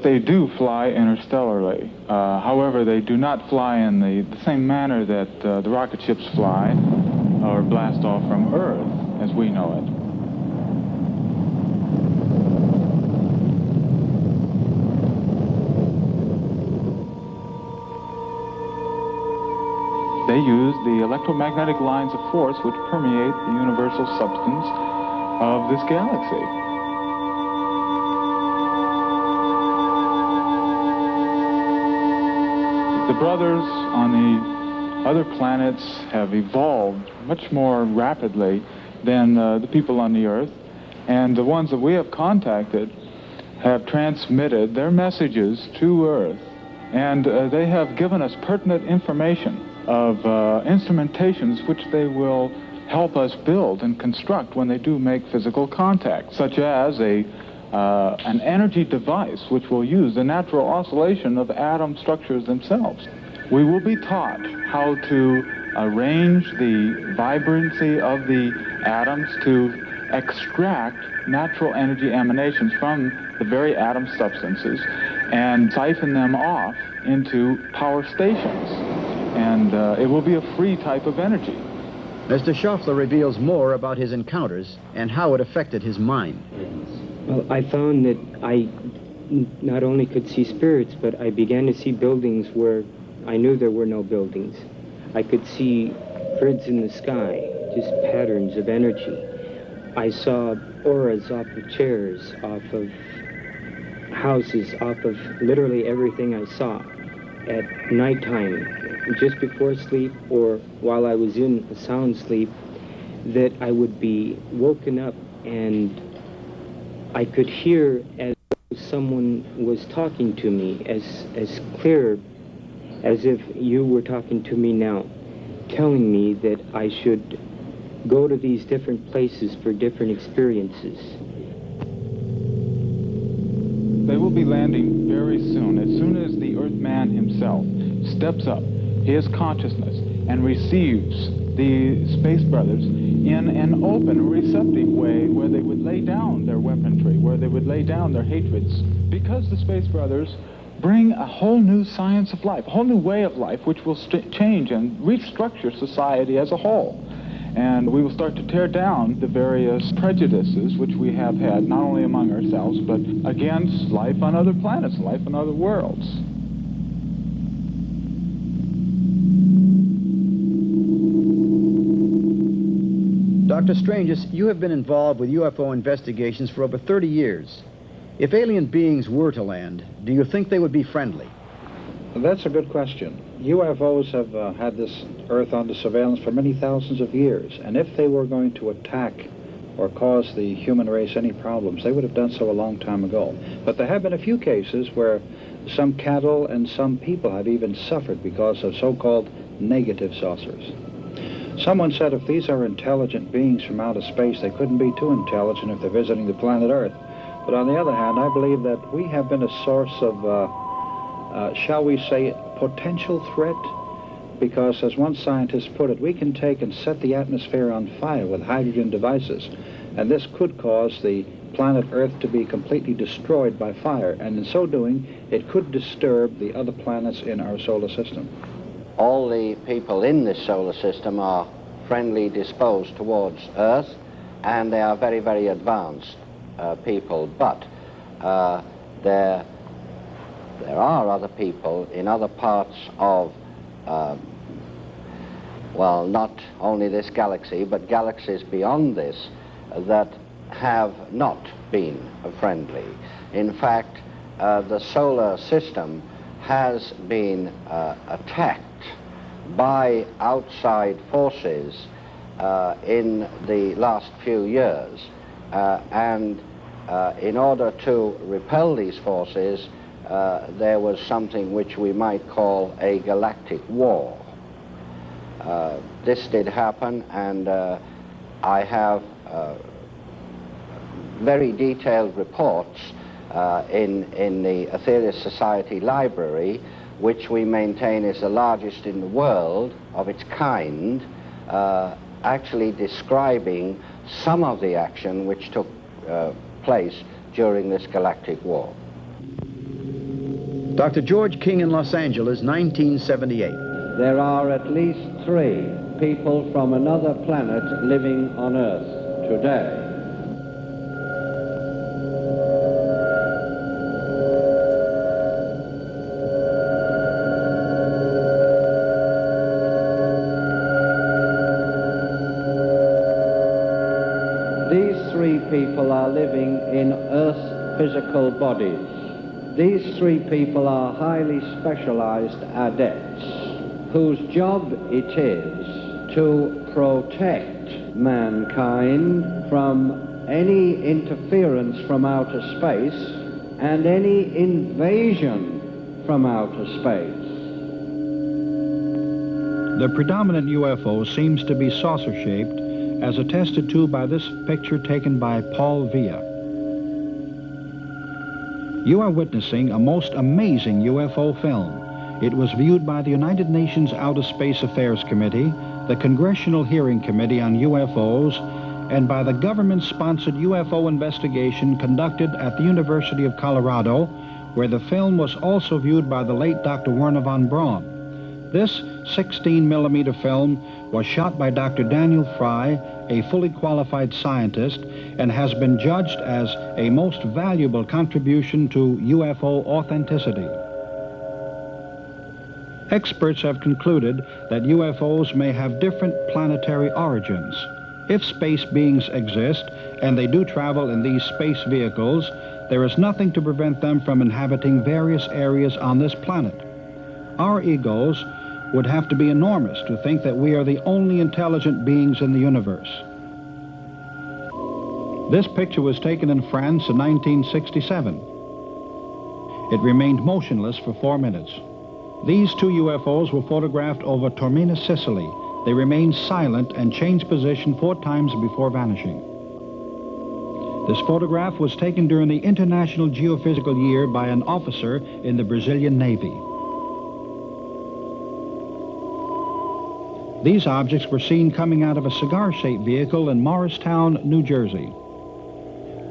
They do fly interstellarly. However, they do not fly in the same manner that the rocket ships fly or blast off from Earth as we know it. They use the electromagnetic lines of force which permeate the universal substance of this galaxy. The brothers on the other planets have evolved much more rapidly than the people on the Earth, and the ones that we have contacted have transmitted their messages to Earth, and they have given us pertinent information of instrumentations which they will help us build and construct when they do make physical contact, such as an energy device which will use the natural oscillation of atom structures themselves. We will be taught how to arrange the vibrancy of the atoms to extract natural energy emanations from the very atom substances and siphon them off into power stations. And it will be a free type of energy. Mr. Schaffler reveals more about his encounters and how it affected his mind. Well, I found that I not only could see spirits, but I began to see buildings where I knew there were no buildings. I could see grids in the sky, just patterns of energy. I saw auras off of chairs, off of houses, off of literally everything I saw at nighttime, just before sleep or while I was in a sound sleep, that I would be woken up and I could hear as though someone was talking to me, as clear as if you were talking to me now, telling me that I should go to these different places for different experiences. They will be landing very soon. As soon as the Earthman himself steps up his consciousness and receives the Space Brothers in an open, receptive way where they would lay down their weaponry, where they would lay down their hatreds. Because the Space Brothers bring a whole new science of life, a whole new way of life, which will change and restructure society as a whole. And we will start to tear down the various prejudices which we have had, not only among ourselves, but against life on other planets, life on other worlds. Dr. Stranges, you have been involved with UFO investigations for over 30 years. If alien beings were to land, do you think they would be friendly? That's a good question. UFOs have had this Earth under surveillance for many thousands of years, and if they were going to attack or cause the human race any problems, they would have done so a long time ago. But there have been a few cases where some cattle and some people have even suffered because of so-called negative saucers. Someone said if these are intelligent beings from outer space, they couldn't be too intelligent if they're visiting the planet Earth. But on the other hand, I believe that we have been a source of, shall we say, potential threat, because as one scientist put it, we can take and set the atmosphere on fire with hydrogen devices, and this could cause the planet Earth to be completely destroyed by fire, and in so doing, it could disturb the other planets in our solar system. All the people in this solar system are friendly disposed towards Earth, and they are very, very advanced people, but there are other people in other parts of, well, not only this galaxy, but galaxies beyond this, that have not been friendly. In fact, the solar system has been attacked by outside forces in the last few years, and in order to repel these forces, there was something which we might call a galactic war. This did happen, and I have very detailed reports in the Aetherius Society library, which we maintain is the largest in the world of its kind, actually describing some of the action which took place during this galactic war. Dr. George King in Los Angeles, 1978. There are at least 3 people from another planet living on Earth today. These 3 people are living in Earth's physical bodies. These 3 people are highly specialized adepts whose job it is to protect mankind from any interference from outer space and any invasion from outer space. The predominant UFO seems to be saucer-shaped, as attested to by this picture taken by Paul Villa. You are witnessing a most amazing UFO film. It was viewed by the United Nations Outer Space Affairs Committee, the Congressional Hearing Committee on UFOs, and by the government-sponsored UFO investigation conducted at the University of Colorado, where the film was also viewed by the late Dr. Werner von Braun. This 16-millimeter film was shot by Dr. Daniel Fry, a fully qualified scientist, and has been judged as a most valuable contribution to UFO authenticity. Experts have concluded that UFOs may have different planetary origins. If space beings exist, and they do travel in these space vehicles, there is nothing to prevent them from inhabiting various areas on this planet. Our egos would have to be enormous to think that we are the only intelligent beings in the universe. This picture was taken in France in 1967. It remained motionless for 4 minutes. These 2 UFOs were photographed over Taormina, Sicily. They remained silent and changed position 4 times before vanishing. This photograph was taken during the International Geophysical Year by an officer in the Brazilian Navy. These objects were seen coming out of a cigar-shaped vehicle in Morristown, New Jersey.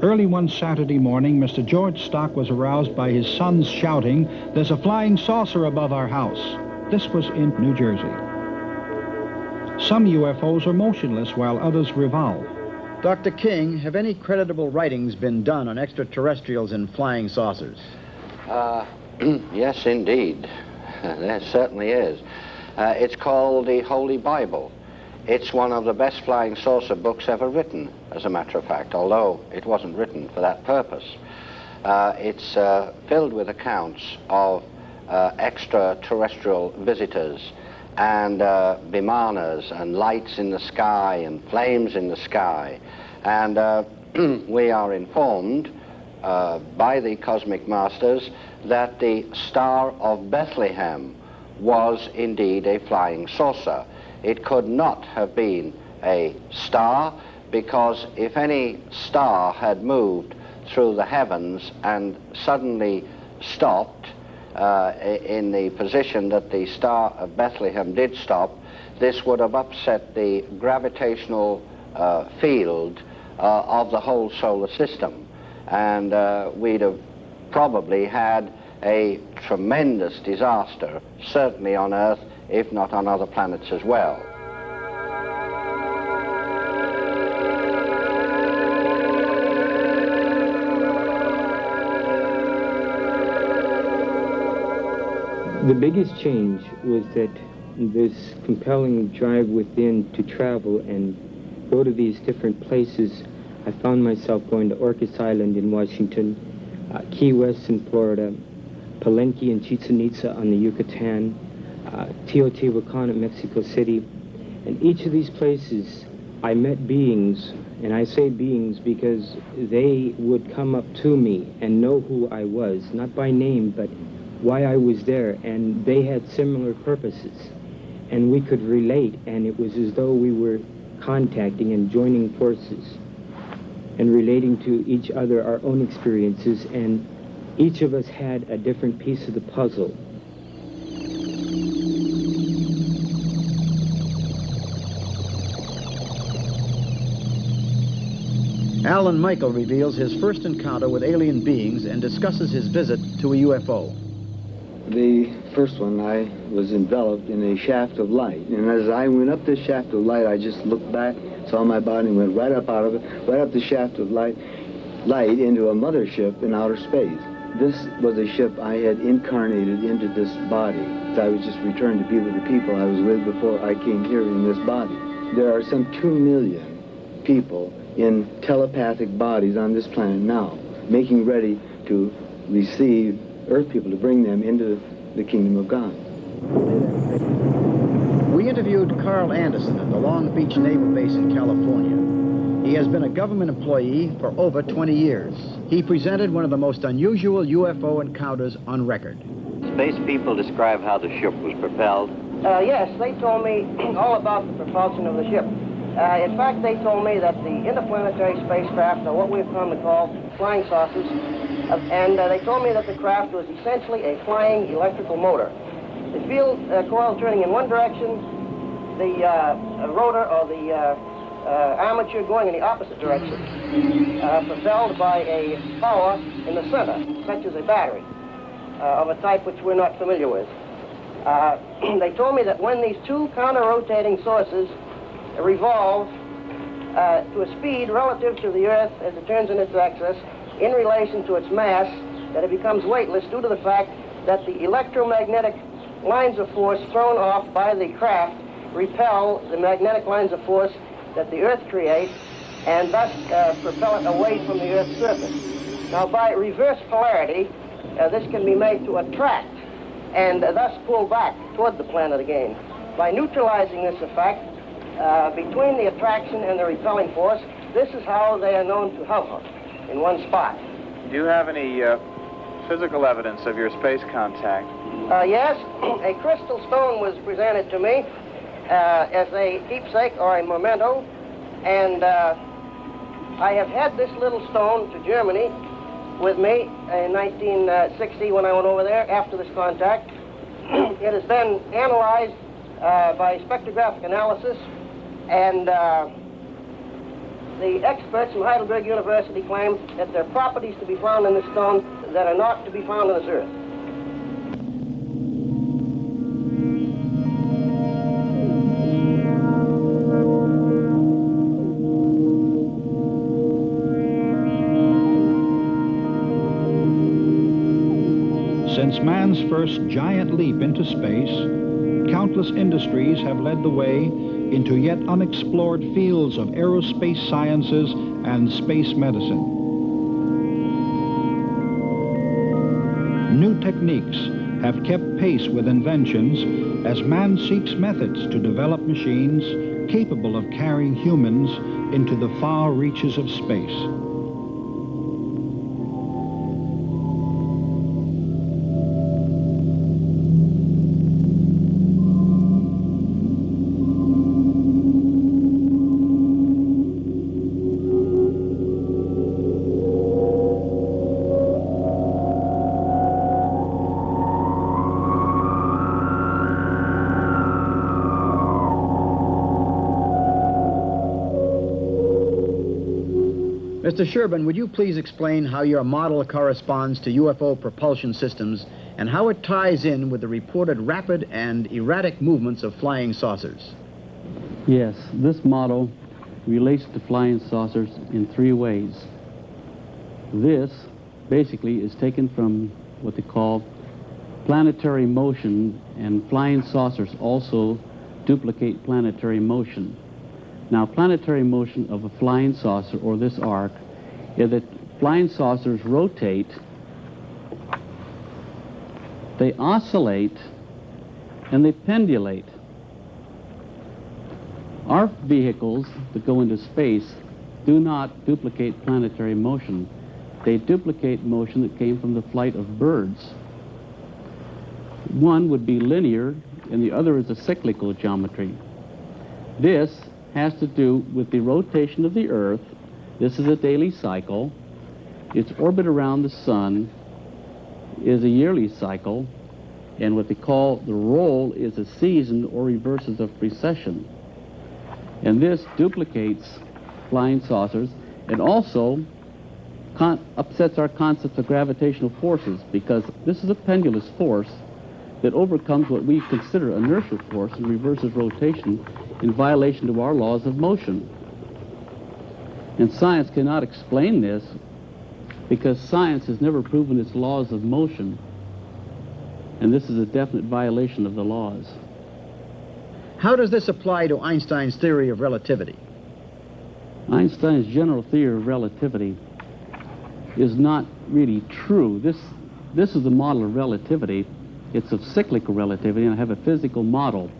Early one Saturday morning, Mr. George Stock was aroused by his sons shouting, "There's a flying saucer above our house." This was in New Jersey. Some UFOs are motionless while others revolve. Dr. King, have any creditable writings been done on extraterrestrials and flying saucers? Yes, indeed. There certainly is. It's called the Holy Bible. It's one of the best flying saucer books ever written, as a matter of fact, although it wasn't written for that purpose. It's filled with accounts of extraterrestrial visitors and vimanas and lights in the sky and flames in the sky. And we are informed by the Cosmic Masters that the Star of Bethlehem was indeed a flying saucer. It could not have been a star, because if any star had moved through the heavens and suddenly stopped in the position that the Star of Bethlehem did stop, this would have upset the gravitational field of the whole solar system. And we'd have probably had a tremendous disaster, certainly on Earth, if not on other planets as well. The biggest change was that this compelling drive within to travel and go to these different places. I found myself going to Orcas Island in Washington, Key West in Florida, Palenque and Chichen Itza on the Yucatan, Teotihuacan in Mexico City. And each of these places I met beings, and I say beings because they would come up to me and know who I was, not by name, but why I was there, and they had similar purposes. And we could relate, and it was as though we were contacting and joining forces and relating to each other our own experiences, and each of us had a different piece of the puzzle. Alan Michael reveals his first encounter with alien beings and discusses his visit to a UFO. The first one, I was enveloped in a shaft of light. And as I went up this shaft of light, I just looked back, saw my body, and went right up out of it, right up the shaft of light into a mothership in outer space. This was a ship I had incarnated into this body. I was just returned to be with the people I was with before I came here in this body. There are some 2 million people in telepathic bodies on this planet now, making ready to receive Earth people, to bring them into the kingdom of God. We interviewed Carl Anderson at the Long Beach Naval Base in California. He has been a government employee for over 20 years. He presented one of the most unusual UFO encounters on record. Space people describe how the ship was propelled. Yes, they told me all about the propulsion of the ship. In fact, they told me that the interplanetary spacecraft are what we've come to call flying saucers, and they told me that the craft was essentially a flying electrical motor. The field coil turning in one direction, the rotor or the armature going in the opposite direction, propelled by a power in the center, such as a battery of a type which we're not familiar with. They told me that when these two counter-rotating sources revolve to a speed relative to the Earth as it turns in its axis in relation to its mass, that it becomes weightless due to the fact that the electromagnetic lines of force thrown off by the craft repel the magnetic lines of force that the Earth creates, and thus propel it away from the Earth's surface. Now, by reverse polarity, this can be made to attract and thus pull back toward the planet again. By neutralizing this effect, between the attraction and the repelling force, this is how they are known to hover in one spot. Do you have any physical evidence of your space contact? Yes, a crystal stone was presented to me as a keepsake or a memento, and I have had this little stone to Germany with me in 1960 when I went over there after this contact. It has been analyzed by spectrographic analysis, and the experts from Heidelberg University claim that there are properties to be found in this stone that are not to be found on this earth. Since man's first giant leap into space, countless industries have led the way into yet unexplored fields of aerospace sciences and space medicine. New techniques have kept pace with inventions as man seeks methods to develop machines capable of carrying humans into the far reaches of space. Mr. Sherburn, would you please explain how your model corresponds to UFO propulsion systems and how it ties in with the reported rapid and erratic movements of flying saucers? Yes, this model relates to flying saucers in three ways. This basically is taken from what they call planetary motion, and flying saucers also duplicate planetary motion. Now, planetary motion of a flying saucer, or this arc, is that flying saucers rotate, they oscillate, and they pendulate. Our vehicles that go into space do not duplicate planetary motion. They duplicate motion that came from the flight of birds. One would be linear, and the other is a cyclical geometry. This has to do with the rotation of the Earth. This is a daily cycle. Its orbit around the sun is a yearly cycle, and what they call the roll is a season or reverses of precession. And this duplicates flying saucers and also upsets our concepts of gravitational forces, because this is a pendulous force that overcomes what we consider inertial force and reverses rotation in violation of our laws of motion. And science cannot explain this because science has never proven its laws of motion, and this is a definite violation of the laws. How does this apply to Einstein's theory of relativity? Einstein's general theory of relativity is not really true. This is the model of relativity. It's of cyclical relativity, and I have a physical model.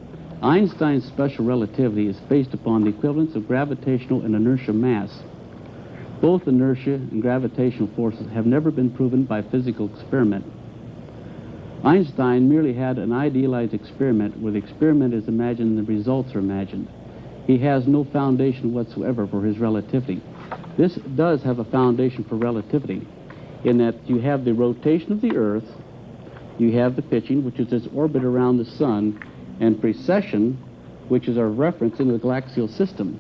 Einstein's special relativity is based upon the equivalence of gravitational and inertia mass. Both inertia and gravitational forces have never been proven by physical experiment. Einstein merely had an idealized experiment where the experiment is imagined and the results are imagined. He has no foundation whatsoever for his relativity. This does have a foundation for relativity in that you have the rotation of the Earth, you have the pitching, which is its orbit around the sun, and precession, which is our reference in the galactical system.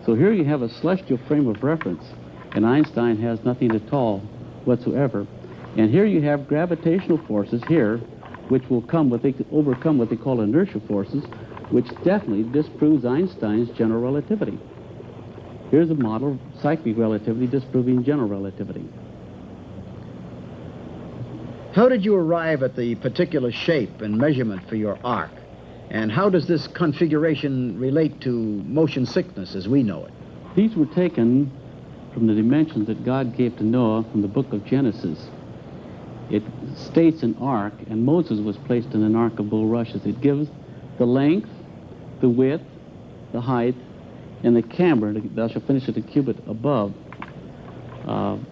So here you have a celestial frame of reference, and Einstein has nothing at all whatsoever. And here you have gravitational forces here, which will overcome what they call inertial forces, which definitely disproves Einstein's general relativity. Here's a model of cyclic relativity disproving general relativity. How did you arrive at the particular shape and measurement for your arc? And how does this configuration relate to motion sickness as we know it? These were taken from the dimensions that God gave to Noah from the book of Genesis. It states an arc, and Moses was placed in an ark of bulrushes. It gives the length, the width, the height, and the camber. Thou shalt finish at the cubit above.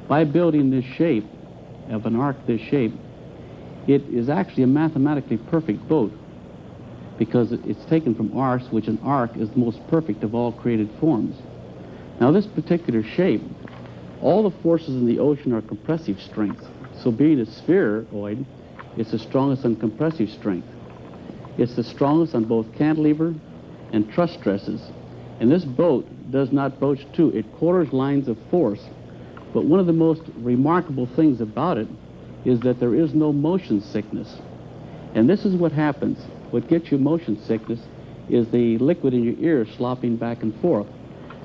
By building this shape, of an arc this shape, it is actually a mathematically perfect boat, because it's taken from arcs, which an arc is the most perfect of all created forms. Now, this particular shape All the forces in the ocean are compressive strength. So being a spheroid, it's the strongest on compressive strength. It's the strongest on both cantilever and truss stresses. And this boat does not broach to. It quarters lines of force. But one of the most remarkable things about it is that there is no motion sickness. And this is what happens. What gets you motion sickness is the liquid in your ear slopping back and forth.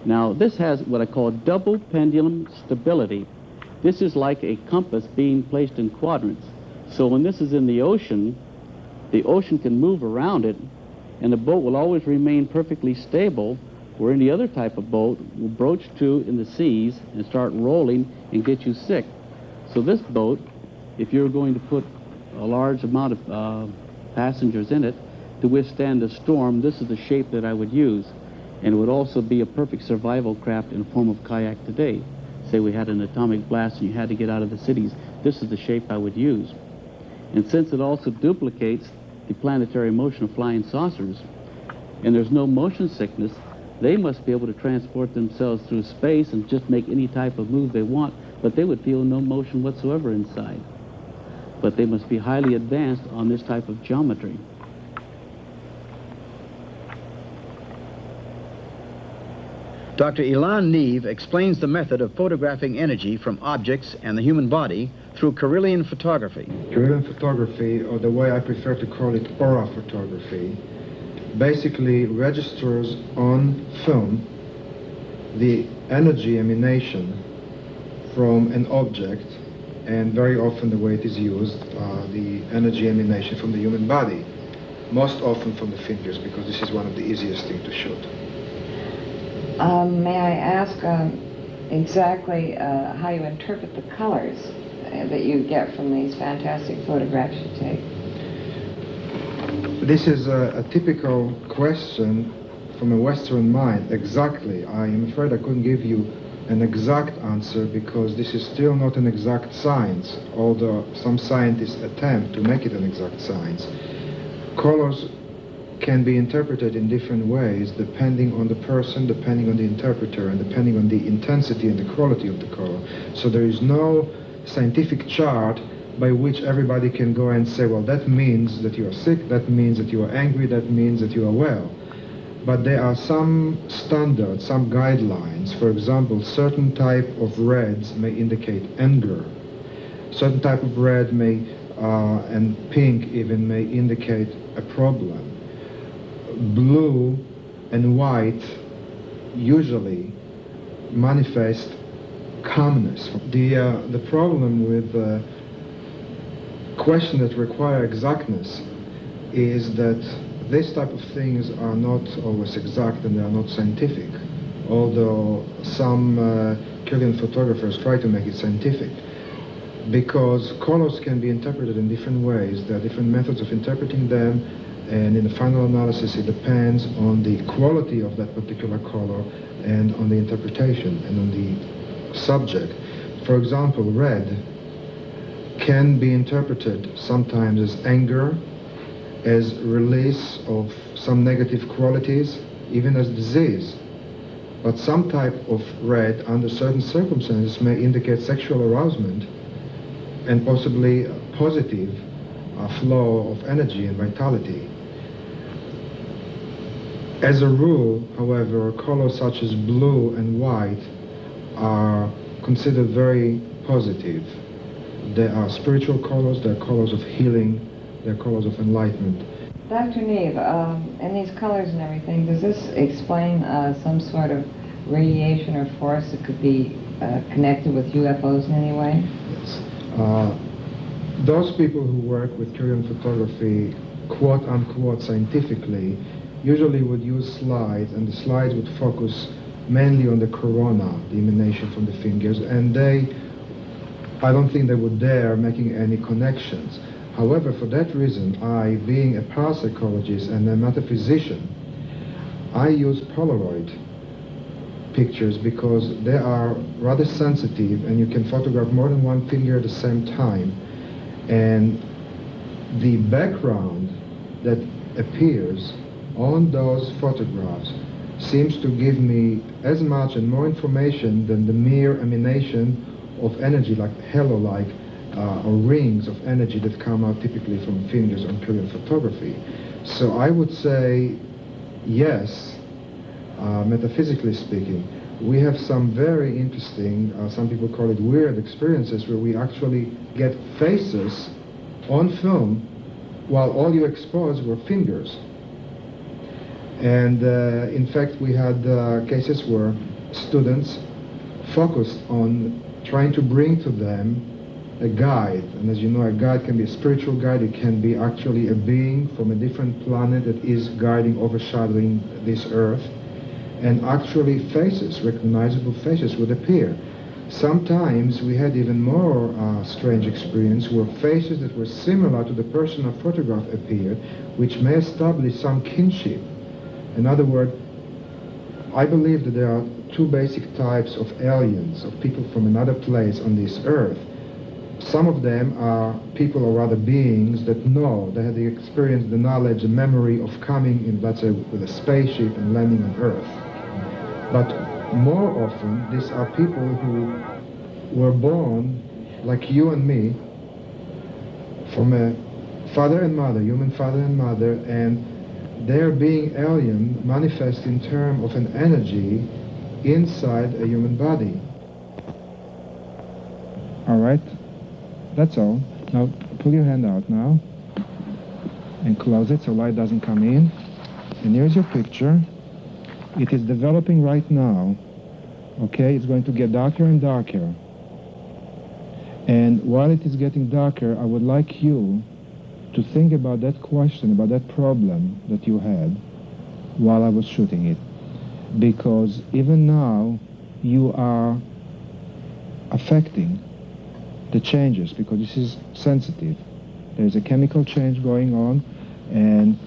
Now, this has what I call double pendulum stability. This is like a compass being placed in quadrants. So when this is in the ocean can move around it, and the boat will always remain perfectly stable, where any other type of boat will broach to in the seas and start rolling and get you sick. So this boat, if you're going to put a large amount of passengers in it to withstand a storm, this is the shape that I would use. And it would also be a perfect survival craft in the form of kayak today. Say we had an atomic blast and you had to get out of the cities, this is the shape I would use. And since it also duplicates the planetary motion of flying saucers, and there's no motion sickness, they must be able to transport themselves through space and just make any type of move they want, but they would feel no motion whatsoever inside. But they must be highly advanced on this type of geometry. Dr. Ilan Neve explains the method of photographing energy from objects and the human body through Carillion photography. Carillion photography, or the way I prefer to call it aura photography, basically registers on film the energy emanation from an object, and very often the way it is used, the energy emanation from the human body, most often from the fingers, because this is one of the easiest things to shoot. May I ask exactly how you interpret the colors that you get from these fantastic photographs you take? This is a typical question from a Western mind. Exactly. I am afraid I couldn't give you an exact answer because this is still not an exact science, although some scientists attempt to make it an exact science. Colors can be interpreted in different ways depending on the person, depending on the interpreter, and depending on the intensity and the quality of the color. So there is no scientific chart by which everybody can go and say, well, that means that you are sick, that means that you are angry, that means that you are well. But there are some standards, some guidelines. For example, certain type of reds may indicate anger. Certain type of red may, and pink even, may indicate a problem. Blue and white usually manifest calmness. The problem with questions that require exactness is that this type of things are not always exact and they are not scientific, although some Carillion photographers try to make it scientific, because colors can be interpreted in different ways. There are different methods of interpreting them, and in the final analysis it depends on the quality of that particular color and on the interpretation and on the subject. For example, red can be interpreted sometimes as anger, as release of some negative qualities, even as disease. But some type of red, under certain circumstances, may indicate sexual arousement and possibly a positive flow of energy and vitality. As a rule, however, colors such as blue and white are considered very positive. They are spiritual colors, they're colors of healing, they're colors of enlightenment. Dr. Neve, in these colors and everything, does this explain some sort of radiation or force that could be connected with UFOs in any way? Yes. Those people who work with Carillion photography, quote-unquote scientifically, usually would use slides, and the slides would focus mainly on the corona, the emanation from the fingers, and I don't think they would dare making any connections. However, for that reason, I, being a parapsychologist and a metaphysician, I use Polaroid pictures because they are rather sensitive and you can photograph more than one finger at the same time. And the background that appears on those photographs seems to give me as much and more information than the mere emanation of energy, like halo-like or rings of energy that come out typically from fingers on period photography. So I would say yes, metaphysically speaking. We have some very interesting, some people call it weird experiences, where we actually get faces on film while all you exposed were fingers. And in fact, we had cases where students focused on trying to bring to them a guide. And as you know, a guide can be a spiritual guide. It can be actually a being from a different planet that is guiding, overshadowing this earth. And actually faces, recognizable faces, would appear. Sometimes we had even more strange experience where faces that were similar to the person of photograph appeared, which may establish some kinship. In other words, I believe that there are two basic types of aliens, of people from another place on this earth. Some of them are people, or rather beings, that know, they had the experience, the knowledge, the memory of coming in, let's say, with a spaceship and landing on Earth. But more often, these are people who were born, like you and me, from a father and mother, human father and mother, and their being alien manifests in terms of an energy inside a human body. All right, that's all. Now pull your hand out now and close it so light doesn't come in. And here's your picture. It is developing right now. Okay, it's going to get darker and darker. And while it is getting darker, I would like you to think about that question, about that problem that you had while I was shooting it. Because even now, you are affecting the changes, because this is sensitive. There's a chemical change going on, and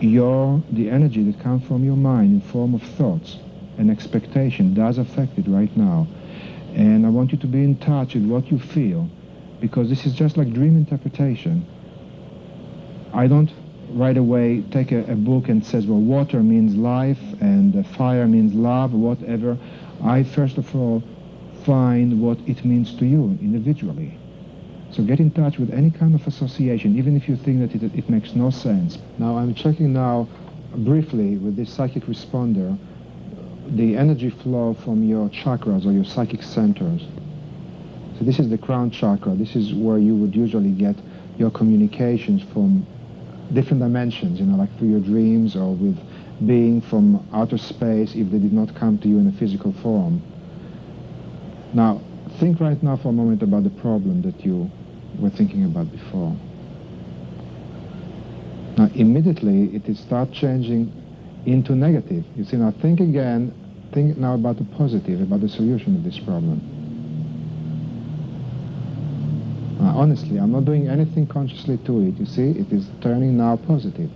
the energy that comes from your mind in form of thoughts and expectation does affect it right now. And I want you to be in touch with what you feel, because this is just like dream interpretation. I don't right away take a book and says, well, water means life and fire means love, whatever. I first of all find what it means to you individually. So get in touch with any kind of association, even if you think that it makes no sense. Now I'm checking now briefly with this psychic responder the energy flow from your chakras or your psychic centers. So this is the crown chakra. This is where you would usually get your communications from different dimensions, you know, like through your dreams or with being from outer space if they did not come to you in a physical form. Now, think right now for a moment about the problem that you were thinking about before. Now, immediately, it will start changing into negative. You see, now think again, think now about the positive, about the solution of this problem. Honestly, I'm not doing anything consciously to it. You see, it is turning now positive.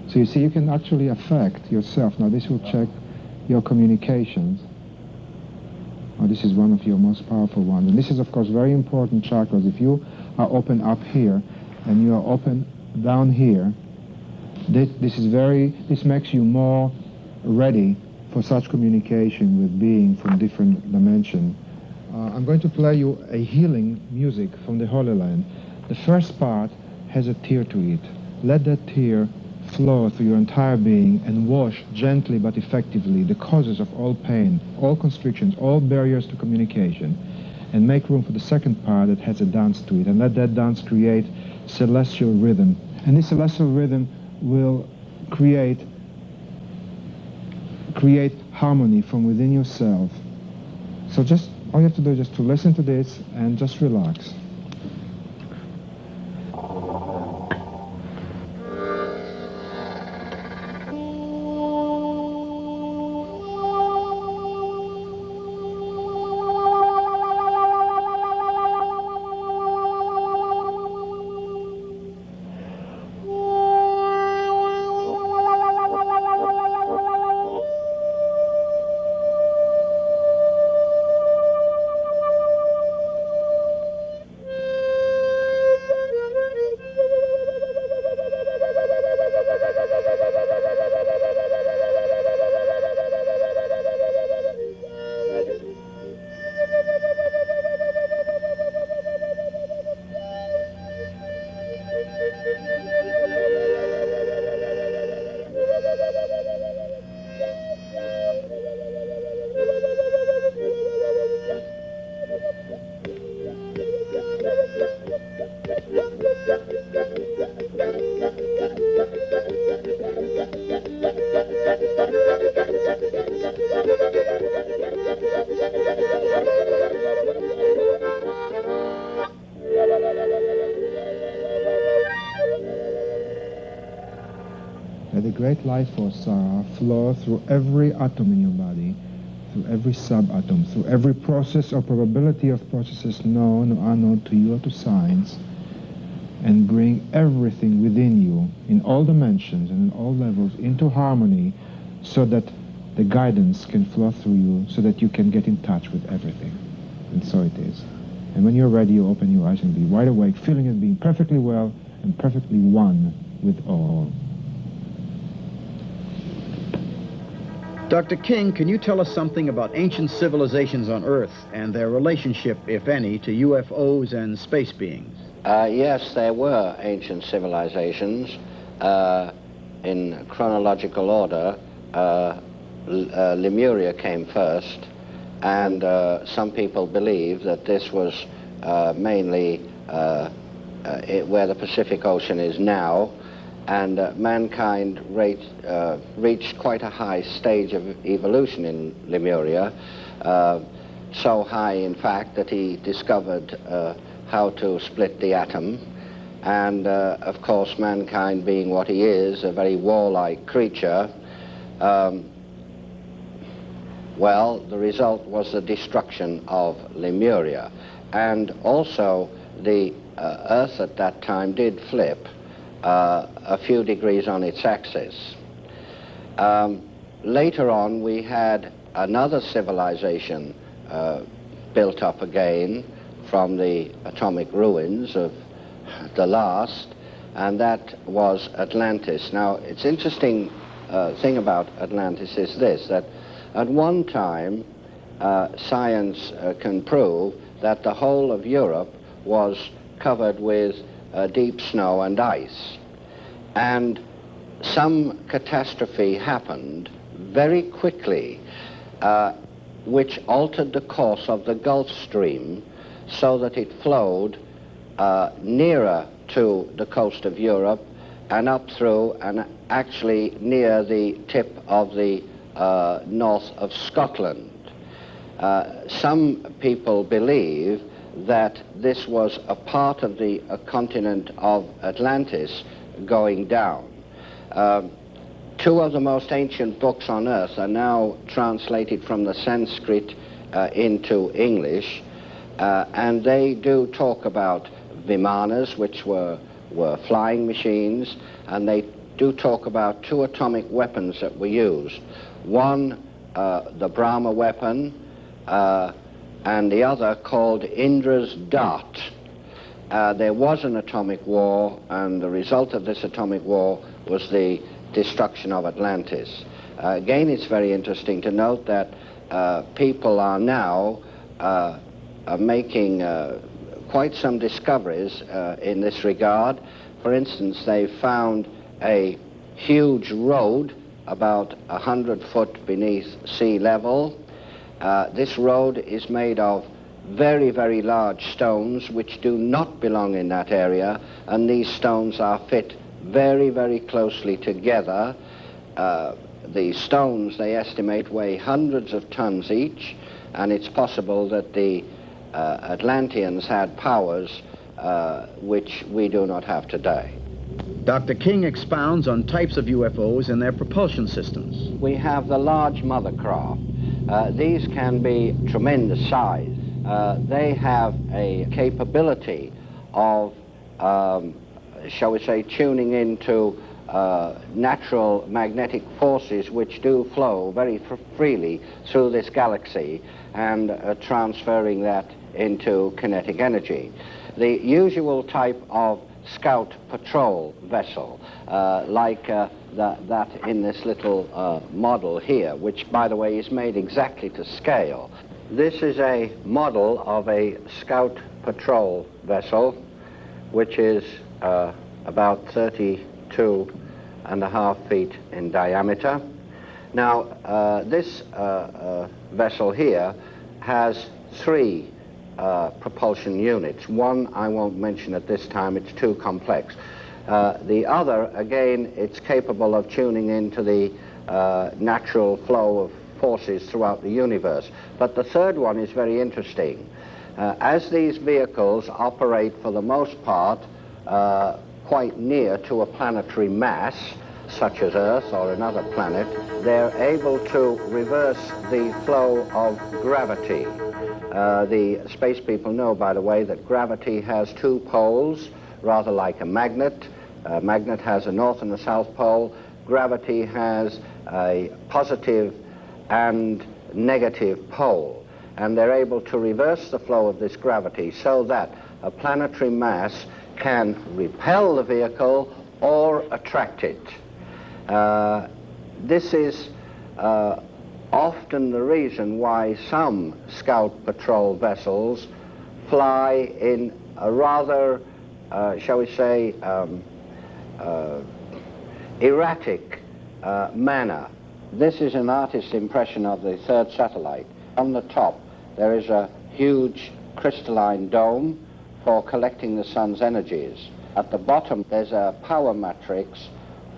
So you see, you can actually affect yourself. Now, this will check your communications. Now, this is one of your most powerful ones. And this is, of course, very important chakras. If you are open up here and you are open down here, this makes you more ready for such communication with being from different dimensions. I'm going to play you a healing music from the Holy Land. The first part has a tear to it. Let that tear flow through your entire being and wash gently but effectively the causes of all pain, all constrictions, all barriers to communication, and make room for the second part that has a dance to it, and let that dance create celestial rhythm. And this celestial rhythm will create harmony from within yourself. So just all you have to do is just to listen to this and just relax. the great life force flow through every atom in your body, through every subatom, through every process or probability of processes known or unknown to you or to science, and bring everything within you, in all dimensions and in all levels, into harmony, so that the guidance can flow through you, so that you can get in touch with everything. And so it is. And when you're ready, you open your eyes and be wide awake, feeling it being perfectly well and perfectly one with all. Dr. King, can you tell us something about ancient civilizations on Earth and their relationship, if any, to UFOs and space beings? Yes, there were ancient civilizations. In chronological order, Lemuria came first, and some people believe that this was mainly where the Pacific Ocean is now, and mankind reached quite a high stage of evolution in Lemuria, so high, in fact, that he discovered how to split the atom. And of course, mankind being what he is, a very warlike creature, well, the result was the destruction of Lemuria. And also, the Earth at that time did flip a few degrees on its axis. Later on, we had another civilization built up again from the atomic ruins of the last, and that was Atlantis. Now, it's interesting thing about Atlantis is this, that at one time, science can prove that the whole of Europe was covered with deep snow and ice. And some catastrophe happened very quickly, which altered the course of the Gulf Stream so that it flowed nearer to the coast of Europe and up through and actually near the tip of the north of Scotland. Some people believe that this was a part of the continent of Atlantis going down. Two of the most ancient books on earth are now translated from the Sanskrit into English, and they do talk about Vimanas, which were flying machines, and they do talk about two atomic weapons that were used. One, the Brahma weapon, and the other called Indra's dart. There was an atomic war, and the result of this atomic war was the destruction of Atlantis. Again, it's very interesting to note that people are now making quite some discoveries in this regard. For instance, they found a huge road about 100 foot beneath sea level. This road is made of very, very large stones which do not belong in that area, and these stones are fit very, very closely together. The stones, they estimate, weigh hundreds of tons each, and it's possible that the Atlanteans had powers which we do not have today. Dr. King expounds on types of UFOs and their propulsion systems. We have the large mother craft. These can be tremendous size. They have a capability of, shall we say, tuning into natural magnetic forces which do flow very freely through this galaxy and transferring that into kinetic energy. The usual type of scout patrol vessel, like that in this little model here, which, by the way, is made exactly to scale. This is a model of a scout patrol vessel, which is about 32.5 feet in diameter. Now, this vessel here has three propulsion units. One I won't mention at this time, it's too complex. The other, again, it's capable of tuning into the natural flow of forces throughout the universe. But the third one is very interesting. As these vehicles operate for the most part quite near to a planetary mass, such as Earth or another planet, they're able to reverse the flow of gravity. The space people know, by the way, that gravity has two poles, rather like a magnet. A magnet has a north and a south pole. Gravity has a positive and negative pole, and they're able to reverse the flow of this gravity so that a planetary mass can repel the vehicle or attract it. This is often the reason why some scout patrol vessels fly in a rather, shall we say, erratic manner. This is an artist's impression of the third satellite. On the top, there is a huge crystalline dome for collecting the sun's energies. At the bottom, there's a power matrix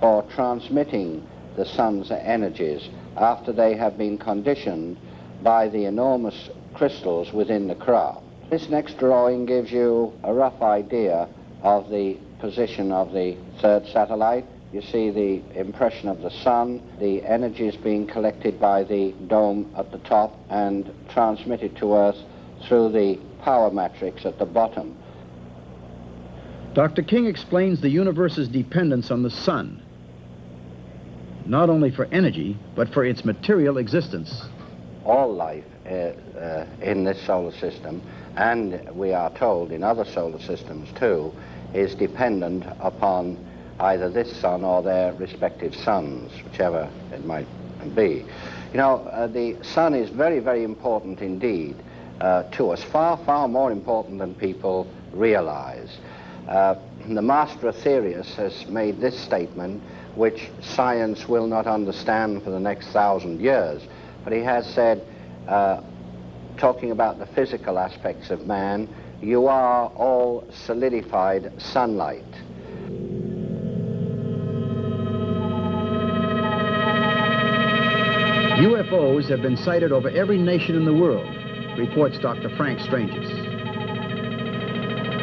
for transmitting the sun's energies after they have been conditioned by the enormous crystals within the craft. This next drawing gives you a rough idea of the position of the third satellite. You see the impression of the sun, the energy is being collected by the dome at the top and transmitted to Earth through the power matrix at the bottom. Dr. King explains the universe's dependence on the sun, not only for energy, but for its material existence. All life in this solar system, and we are told in other solar systems too, is dependent upon either this sun or their respective suns, whichever it might be. You know, the sun is very, very important indeed to us, far, far more important than people realize. The master Aetherius has made this statement, which science will not understand for the next 1,000 years, but he has said, talking about the physical aspects of man, you are all solidified sunlight. UFOs have been sighted over every nation in the world, reports Dr. Frank Stranges.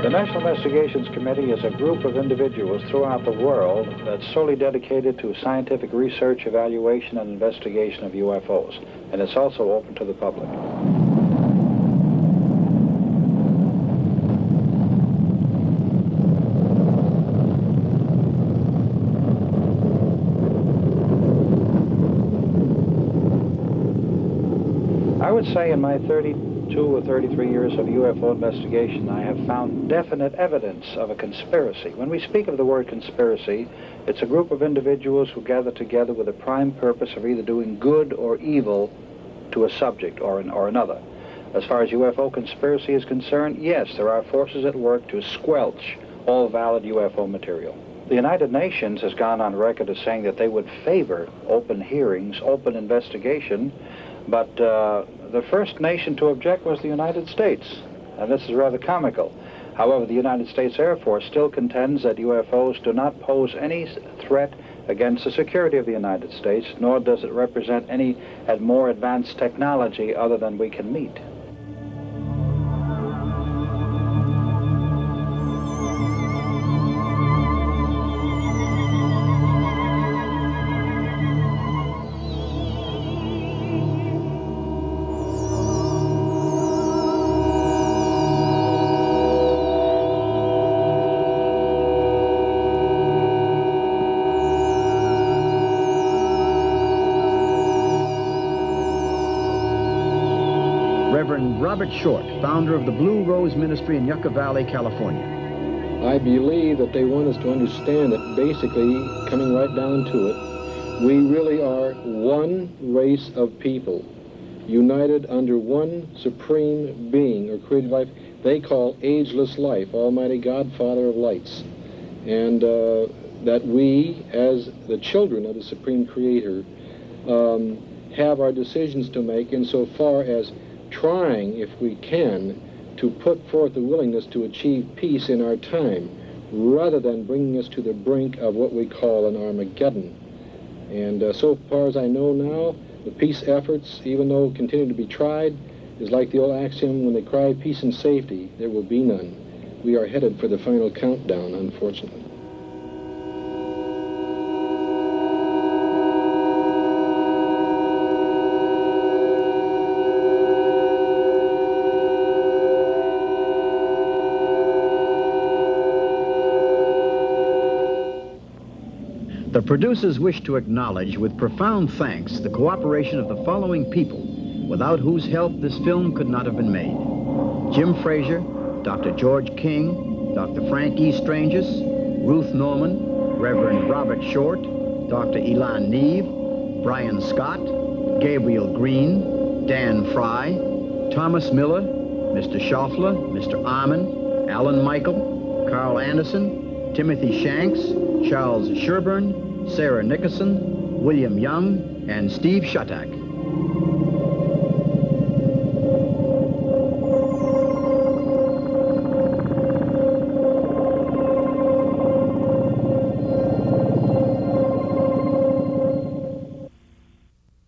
The National Investigations Committee is a group of individuals throughout the world that's solely dedicated to scientific research, evaluation, and investigation of UFOs, and it's also open to the public. I would say in my 32 or 33 years of UFO investigation, I have found definite evidence of a conspiracy. When we speak of the word conspiracy, it's a group of individuals who gather together with a prime purpose of either doing good or evil to a subject or another. As far as UFO conspiracy is concerned, yes, there are forces at work to squelch all valid UFO material. The United Nations has gone on record as saying that they would favor open hearings, open investigation, but the first nation to object was the United States, and this is rather comical. However, the United States Air Force still contends that UFOs do not pose any threat against the security of the United States, nor does it represent any more advanced technology other than we can meet. Reverend Robert Short, founder of the Blue Rose Ministry in Yucca Valley, California. I believe that they want us to understand that basically, coming right down to it, we really are one race of people, united under one supreme being or created life they call ageless life, Almighty God, Father of lights. And that we, as the children of the Supreme Creator, have our decisions to make insofar as trying, if we can, to put forth the willingness to achieve peace in our time, rather than bringing us to the brink of what we call an Armageddon. And so far as I know now, the peace efforts, even though continue to be tried, is like the old axiom, when they cry peace and safety, there will be none. We are headed for the final countdown, unfortunately. The producers wish to acknowledge with profound thanks the cooperation of the following people, without whose help this film could not have been made. Jim Frazier, Dr. George King, Dr. Frank E. Stranges, Ruth Norman, Reverend Robert Short, Dr. Elan Neve, Brian Scott, Gabriel Green, Dan Fry, Thomas Miller, Mr. Schaufler, Mr. Armin, Alan Michael, Carl Anderson, Timothy Shanks, Charles Sherburne, Sarah Nickerson, William Young, and Steve Shutak.